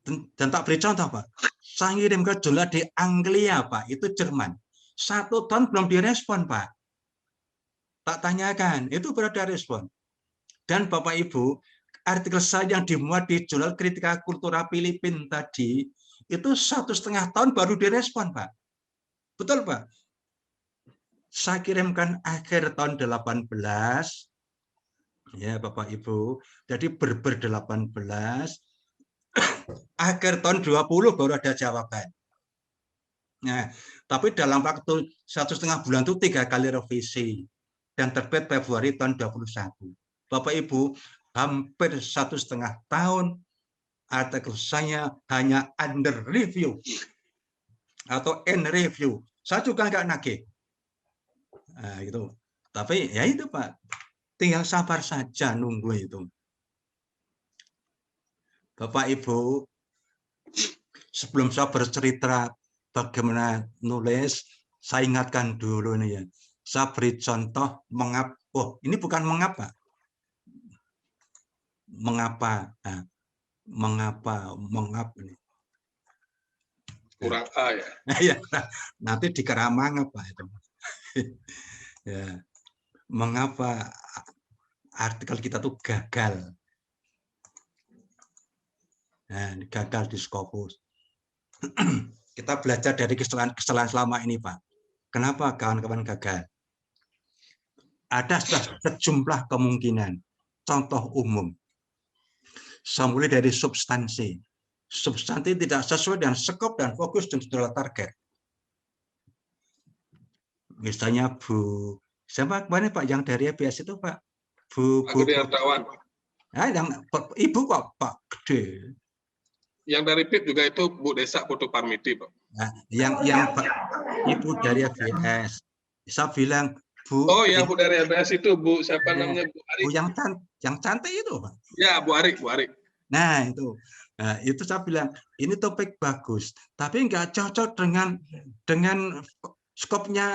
Speaker 1: Dan tak beri contoh, Pak. Saya ngirim ke jurnal di Anglia, Pak. Itu Jerman. 1 tahun belum direspon, Pak. Tak tanyakan, itu berada respon. Dan Bapak Ibu, artikel saya yang dimuat di jurnal Kritika Kultura Filipina tadi, itu 1,5 tahun baru direspon, Pak. Betul, Pak? Saya kirimkan akhir tahun 18, ya Bapak Ibu. Jadi ber 18, akhir tahun 20 baru ada jawaban. Nah, tapi dalam waktu 1,5 bulan itu 3 kali revisi dan terbit Februari tahun 21. Bapak Ibu, hampir 1,5 tahun artikel saya hanya under review atau in review. Saya juga nggak nagih. Nah, gitu. Tapi ya itu Pak, tinggal sabar saja nunggu itu. Bapak Ibu, sebelum saya bercerita bagaimana nulis, saya ingatkan dulu nih ya. Saya beri contoh mengapa. Oh, ini bukan mengapa. Mengapa? Nah, mengapa ini?
Speaker 4: Kurang A ya.
Speaker 1: Ya, nanti dikira mengapa itu. Ya, mengapa artikel kita tuh gagal? Nah, gagal di Scopus. Kita belajar dari kesalahan selama ini, Pak. Kenapa kawan-kawan gagal? Ada sejumlah kemungkinan. Contoh umum. Saya mulai dari substansi. Substansi tidak sesuai dengan skop dan fokus dan tujuan target. Misalnya siapa kemarin Pak yang dari ABS itu Pak? Bu
Speaker 4: Hartawan.
Speaker 1: Nah, yang Ibu kok Pak Gede.
Speaker 4: Yang dari PIP juga itu Bu Desa Putu Parmiti, Pak.
Speaker 1: Nah, yang Pak Ibu dari ABS. Saya bilang Bu.
Speaker 4: Oh, yang Bu dari ABS itu Bu siapa namanya Bu Ari?
Speaker 1: Bu yang cantik itu Pak.
Speaker 4: Ya, Bu Ari.
Speaker 1: Nah, itu saya bilang ini topik bagus, tapi nggak cocok dengan skopnya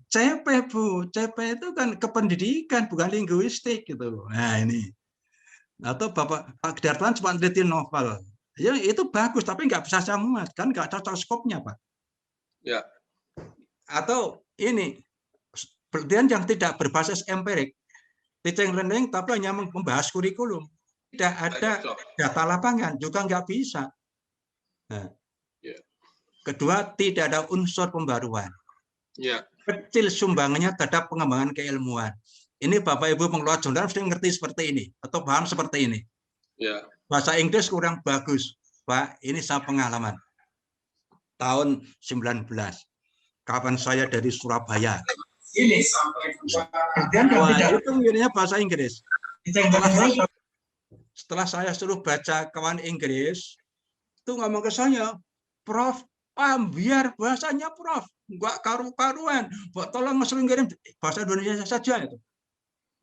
Speaker 1: CP, Bu. CP itu kan kependidikan, bukan linguistik gitu. Nah, ini. Atau Pak Dartawan cuma neliti novel. Ya, itu bagus, tapi nggak bisa saya muat. Kan nggak cocok skopnya, Pak.
Speaker 4: Ya.
Speaker 1: Atau ini, penelitian yang tidak berbasis empirik. Teaching learning, tapi hanya membahas kurikulum. Tidak ada data lapangan, juga nggak bisa. Nah. Kedua, tidak ada unsur pembaruan.
Speaker 4: Ya.
Speaker 1: Kecil sumbangannya terhadap pengembangan keilmuan. Ini Bapak Ibu pengelola jurnal mesti ngerti seperti ini atau paham seperti ini.
Speaker 4: Ya.
Speaker 1: Bahasa Inggris kurang bagus, Pak. Ini saya pengalaman. Tahun 19, kapan saya dari Surabaya.
Speaker 5: Ini sampai
Speaker 1: itu akhirnya bahasa Inggris. Setelah saya suruh baca kawan Inggris, itu ngomong ke saya, Prof, biar bahasanya Prof, nggak karu-karuan. Tolong suruh ngirim bahasa Indonesia saja itu.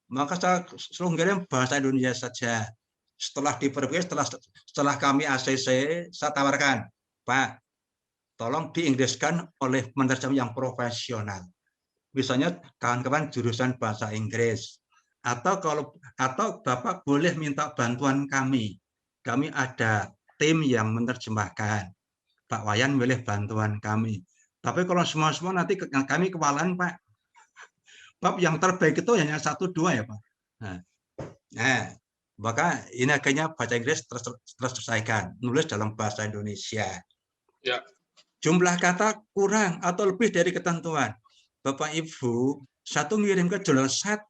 Speaker 1: Maka saya suruh ngirim bahasa Indonesia saja. Setelah diperbaiki, setelah kami ACC, saya tawarkan, Pak, tolong diinggriskan oleh penerjemah yang profesional. Misalnya kawan-kawan jurusan bahasa Inggris. Atau Bapak boleh minta bantuan kami. Kami ada tim yang menerjemahkan. Pak Wayan milih bantuan kami. Tapi kalau semua nanti kami kewalahan, Pak. Bab yang terbaik itu hanya 1-2 ya, Pak. Nah, maka ini akhirnya bahasa Inggris terselesaikan. Nulis dalam bahasa Indonesia.
Speaker 4: Ya.
Speaker 1: Jumlah kata kurang atau lebih dari ketentuan. Bapak Ibu, satu ngirim ke jurnal 1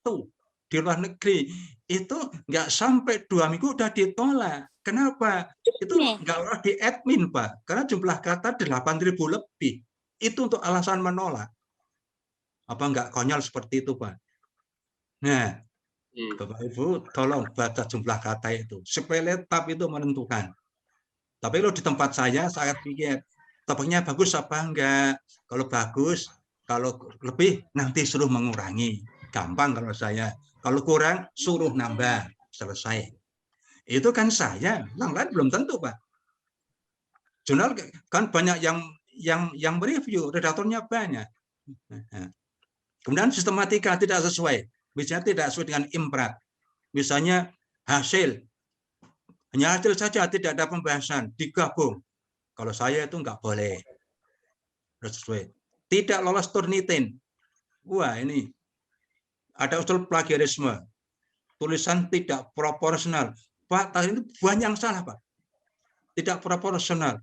Speaker 1: di luar negeri, itu nggak sampai 2 minggu udah ditolak. Kenapa? Itu nggak oleh di admin, Pak. Karena jumlah kata 8.000 lebih. Itu untuk alasan menolak. Apa nggak konyol seperti itu, Pak? Nah, Bapak Ibu, tolong baca jumlah kata itu. Sepele tapi itu menentukan. Tapi kalau di tempat saya pikir, topiknya bagus apa enggak? Kalau bagus, kalau lebih nanti suruh mengurangi. Gampang kalau saya. Kalau kurang, suruh nambah. Selesai. Itu kan saya. Yang lain belum tentu, Pak. Jurnal kan banyak yang mereview, redaktornya banyak. Kemudian sistematika tidak sesuai. Misalnya tidak sesuai dengan imprat. Misalnya hasil. Hanya hasil saja, tidak ada pembahasan. Digabung. Kalau saya itu nggak boleh. Sesuai. Tidak lolos Turnitin. Wah, ini ada usul plagiarisme. Tulisan tidak proporsional. Pak, tadi itu banyak yang salah, Pak. Tidak proporsional.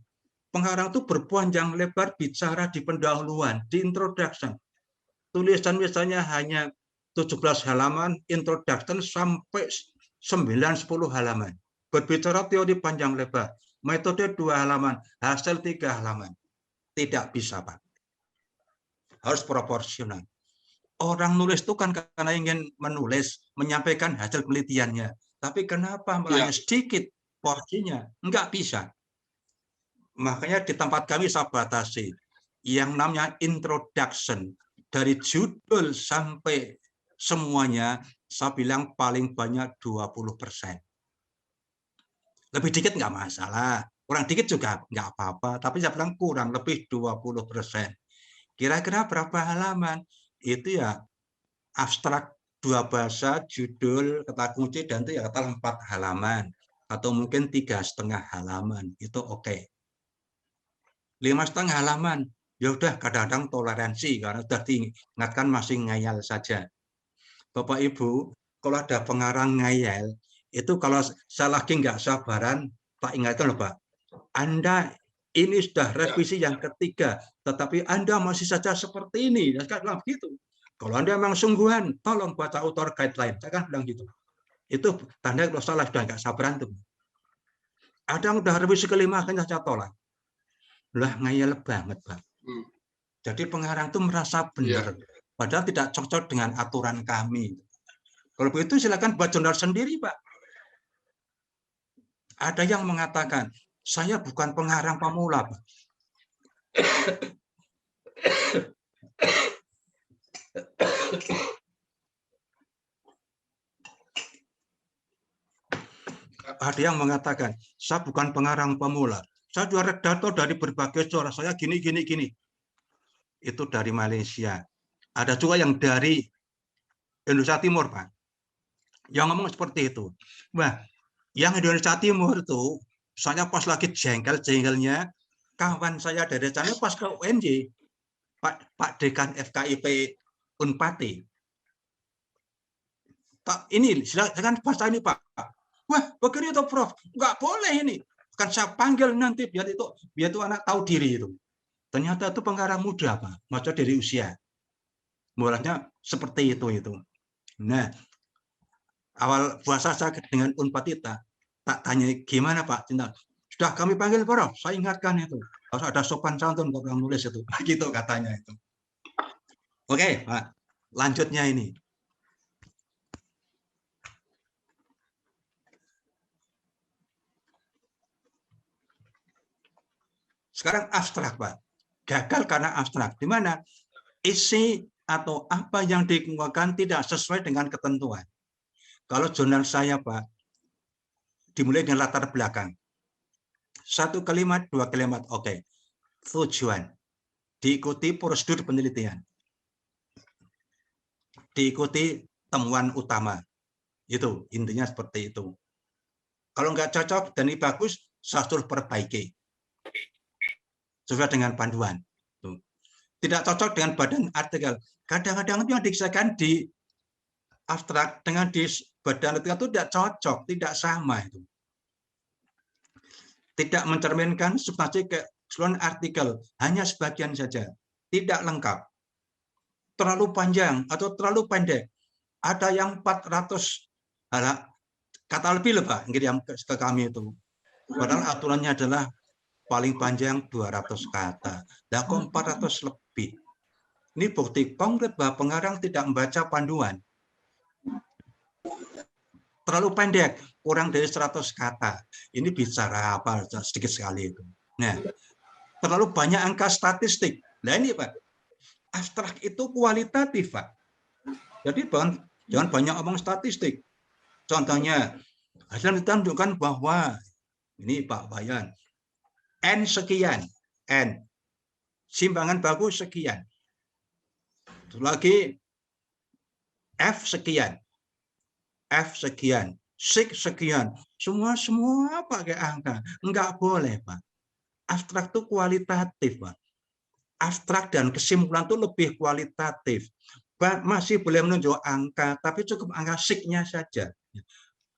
Speaker 1: Pengarang itu berpanjang lebar bicara di pendahuluan, di introduction. Tulisan misalnya hanya 17 halaman, introduction sampai 9-10 halaman. Berbicara teori panjang lebar, metode 2 halaman, hasil 3 halaman. Tidak bisa, Pak. Harus proporsional. Orang nulis itu kan karena ingin menulis, menyampaikan hasil penelitiannya. Tapi kenapa hanya sedikit porsinya? Enggak bisa. Makanya di tempat kami saya batasi. Yang namanya introduction. Dari judul sampai semuanya, saya bilang paling banyak 20%. Lebih dikit nggak masalah. Kurang dikit juga nggak apa-apa. Tapi saya bilang kurang, lebih 20%. Kira-kira berapa halaman? Itu ya abstrak 2 bahasa, judul, kata kunci, dan itu ya kata 4 halaman. Atau mungkin 3,5 halaman. Itu oke. 5,5 halaman. Ya udah, kadang-kadang toleransi, karena sudah diingatkan masih ngayal saja. Bapak Ibu, kalau ada pengarang ngayal, itu kalau saya lagi nggak sabaran, tak ingatkan loh Pak. Anda ini sudah revisi yang ketiga, tetapi Anda masih saja seperti ini. Saya kan bilang begitu. Kalau Anda memang sungguhan, tolong baca author guideline. Saya kan bilang gitu. Itu tanda kalau salah sudah nggak sabaran tuh. Ada yang udah revisi kelima, kan saya tolak. Lah ngayal banget, Pak. Jadi pengarang itu merasa benar, padahal tidak cocok dengan aturan kami. Kalau begitu silakan buat jurnal sendiri, Pak. Ada yang mengatakan, saya bukan pengarang pemula, Pak. Ada yang mengatakan, saya bukan pengarang pemula. Saya juga redaktor dari berbagai suara. Saya gini. Itu dari Malaysia. Ada juga yang dari Indonesia Timur, Pak. Yang ngomong seperti itu. Wah, yang Indonesia Timur itu, saya pas lagi jengkel-jengkelnya, kawan saya dari sana pas ke UNJ, Pak Dekan FKIP Unpati. Pak, ini silakan bahasa ini Pak. Wah, begini itu Prof, nggak boleh ini. Kan saya panggil nanti biar itu anak tahu diri itu. Ternyata itu pengarang muda Pak, maksudnya dari usia. Mulanya seperti itu. Nah, awal puasa saya dengan Unpati tak tanya gimana Pak Cinta. Sudah kami panggil Prof, saya ingatkan itu. Harus ada sopan santun kalau nulis itu. Gitu katanya itu. Oke, Pak. Lanjutnya ini. Sekarang abstrak, Pak. Gagal karena abstrak. Di mana isi atau apa yang dikemukakan tidak sesuai dengan ketentuan. Kalau jurnal saya, Pak, dimulai dengan latar belakang. 1 kalimat, 2 kalimat, oke. Tujuan. Diikuti prosedur penelitian. Diikuti temuan utama. Itu intinya seperti itu. Kalau nggak cocok dan ini bagus, saya suruh perbaiki. Sesuai dengan panduan. Tidak cocok dengan badan artikel. Kadang-kadang yang dikerjakan di abstrak dengan di badan artikel itu tidak cocok, tidak sama itu. Tidak mencerminkan substansi keseluruhan artikel, hanya sebagian saja. Tidak lengkap. Terlalu panjang atau terlalu pendek. Ada yang 400 kata lebih loh Pak, yang ke kami itu. Padahal aturannya adalah paling panjang 200 kata. Nah, kok 400 lebih. Ini bukti konkret bahwa pengarang tidak membaca panduan. Terlalu pendek, kurang dari 100 kata. Ini bicara apa? Sedikit sekali itu. Nah, terlalu banyak angka statistik. Nah ini Pak, abstrak itu kualitatif Pak. Jadi jangan banyak omong statistik. Contohnya, hasil menunjukkan bahwa ini Pak Bayan, N sekian, N. Simbangan bagus sekian. Lagi F sekian. F sekian. Sig sekian. Semua pakai angka. Enggak boleh, Pak. Abstrak itu kualitatif, Pak. Abstrak dan kesimpulan itu lebih kualitatif. Masih boleh menunjuk angka, tapi cukup angka signya saja.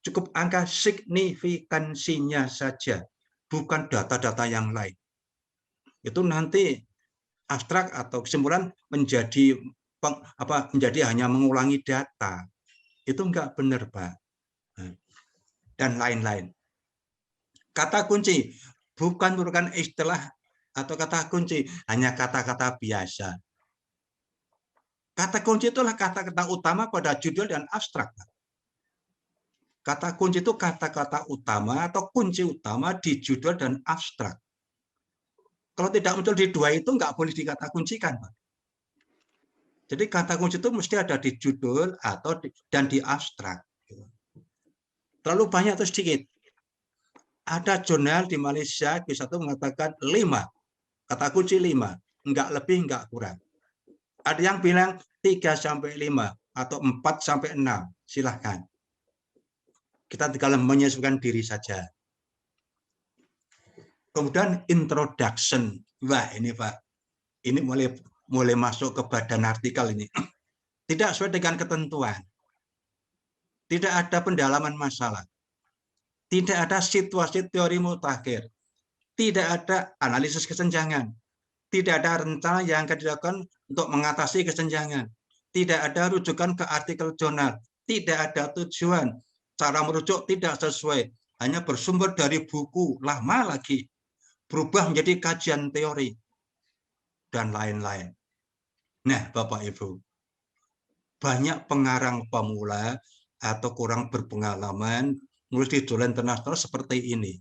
Speaker 1: cukup angka signifikansinya saja, bukan data-data yang lain. Itu nanti abstrak atau kesimpulan menjadi menjadi hanya mengulangi data. Itu enggak benar, Pak. Dan lain-lain. Kata kunci bukan merupakan istilah atau kata kunci, hanya kata-kata biasa. Kata kunci itulah kata-kata utama pada judul dan abstrak. Kata kunci itu kata-kata utama atau kunci utama di judul dan abstrak. Kalau tidak muncul di dua itu nggak boleh dikata kuncikan, Pak. Jadi kata kunci itu mesti ada di judul dan di abstrak. Terlalu banyak atau sedikit? Ada jurnal di Malaysia bisa tuh mengatakan 5, kata kunci 5, nggak lebih nggak kurang. Ada yang bilang 3-5 atau 4-6, silahkan. Kita tinggal menyesuaikan diri saja. Kemudian introduction. Wah, ini Pak. Ini mulai masuk ke badan artikel ini. Tidak sesuai dengan ketentuan. Tidak ada pendalaman masalah. Tidak ada situasi teori mutakhir. Tidak ada analisis kesenjangan. Tidak ada rencana yang akan dilakukan untuk mengatasi kesenjangan. Tidak ada rujukan ke artikel jurnal. Tidak ada tujuan. Cara merujuk tidak sesuai. Hanya bersumber dari buku lama lagi. Berubah menjadi kajian teori. Dan lain-lain. Nah, Bapak Ibu. Banyak pengarang pemula atau kurang berpengalaman nulis di jurnal internasional seperti ini.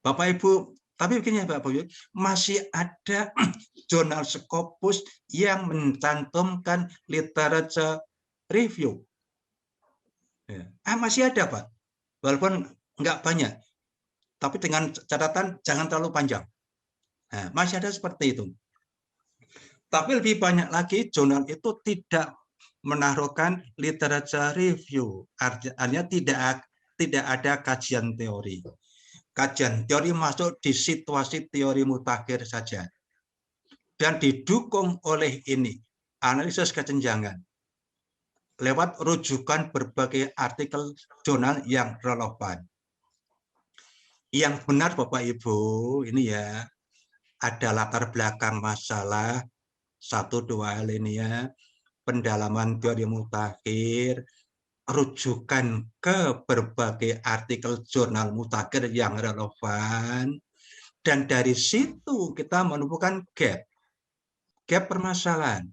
Speaker 1: Bapak Ibu, tapi begini Bapak Ibu, masih ada jurnal Scopus yang mencantumkan literature review. Ya. Masih ada Pak, walaupun nggak banyak, tapi dengan catatan jangan terlalu panjang. Nah, masih ada seperti itu. Tapi lebih banyak lagi jurnal itu tidak menaruhkan literature review, artinya tidak ada kajian teori. Kajian teori masuk di situasi teori mutakhir saja. Dan didukung oleh ini, analisis kesenjangan. Lewat rujukan berbagai artikel jurnal yang relevan. Yang benar Bapak Ibu, ini ya, ada latar belakang masalah, 1-2 hal ini ya, pendalaman teori mutakhir, rujukan ke berbagai artikel jurnal mutakhir yang relevan, dan dari situ kita menemukan gap permasalahan.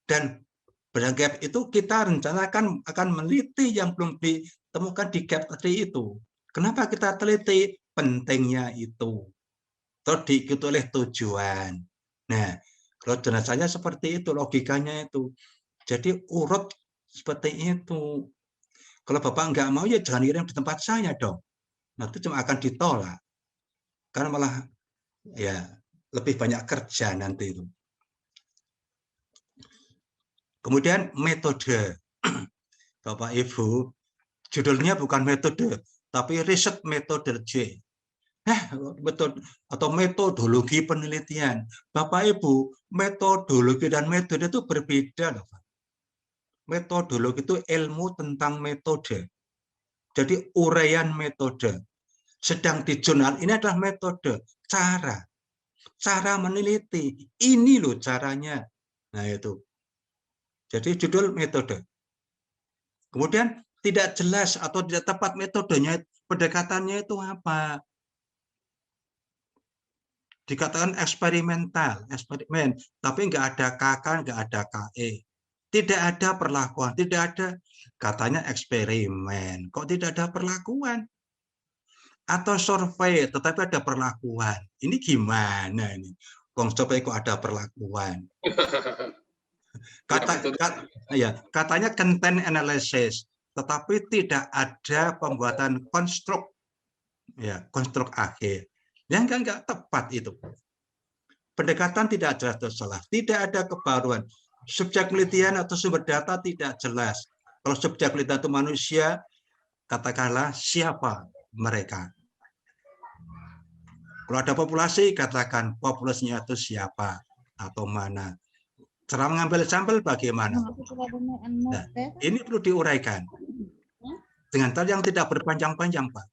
Speaker 1: Dan pada gap itu kita rencanakan akan meneliti yang belum ditemukan di gap tadi itu. Kenapa kita teliti? Pentingnya itu. Terus diikuti oleh tujuan. Nah, kalau jenazahnya seperti itu, logikanya itu. Jadi urut seperti itu. Kalau Bapak nggak mau, ya jangan kirim di tempat saya dong. Nanti cuma akan ditolak. Karena malah ya lebih banyak kerja nanti itu. Kemudian metode. Bapak Ibu, judulnya bukan metode, tapi riset metodologi. Atau metodologi penelitian. Bapak Ibu, metodologi dan metode itu berbeda loh, Pak. Metodologi itu ilmu tentang metode. Jadi uraian metode. Sedang di jurnal ini adalah metode, cara meneliti. Ini loh caranya. Nah itu. Jadi judul metode. Kemudian tidak jelas atau tidak tepat metodenya, pendekatannya itu apa? Dikatakan eksperimental, eksperimen, tapi nggak ada KK, nggak ada KE. Tidak ada perlakuan, tidak ada, katanya eksperimen. Kok tidak ada perlakuan? Atau survei, tetapi ada perlakuan. Ini gimana ini? Survei kok ada perlakuan? Katanya content analysis, tetapi tidak ada pembuatan konstruk, konstruk akhir. Yang nggak tepat itu. Pendekatan tidak jelas atau salah, tidak ada kebaruan. Subjek penelitian atau sumber data tidak jelas. Kalau subjek penelitian itu manusia, katakanlah siapa mereka. Kalau ada populasi, katakan populasinya itu siapa atau mana. Cara mengambil sampel bagaimana? Nah, ini perlu diuraikan. dengan cara yang tidak berpanjang-panjang, Pak.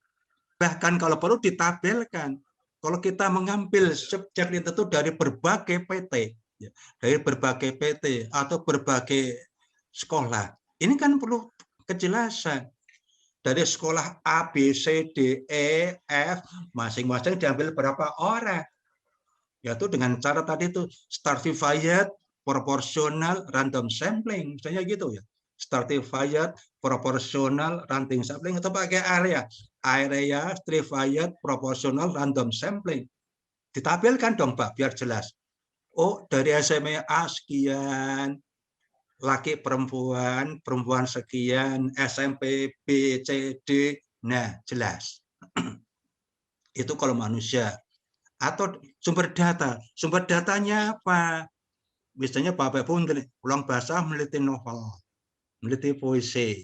Speaker 1: Bahkan kalau perlu ditabelkan. Kalau kita mengambil subjek itu dari berbagai PT, ya, dari berbagai PT atau berbagai sekolah, ini kan perlu kejelasan. Dari sekolah A, B, C, D, E, F, masing-masing diambil berapa orang. Yaitu dengan cara tadi itu stratified, proporsional, random sampling, misalnya gitu ya. Stratified, proporsional, random sampling, atau pakai area, stratified, proporsional, random sampling. Ditabelkan dong, Pak, biar jelas. Oh, dari SMA A sekian, laki perempuan, perempuan sekian, SMP B, C, D, nah jelas. Itu kalau manusia. Atau sumber data. Sumber datanya apa? Misalnya Bapak Ibu ulang bahasa meneliti novel, meneliti puisi,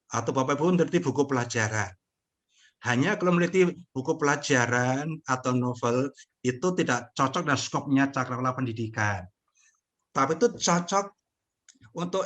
Speaker 1: atau Bapak Ibu meneliti buku pelajaran. Hanya kalau meneliti buku pelajaran atau novel itu tidak cocok dengan skopnya cakrawala pendidikan. Tapi itu cocok untuk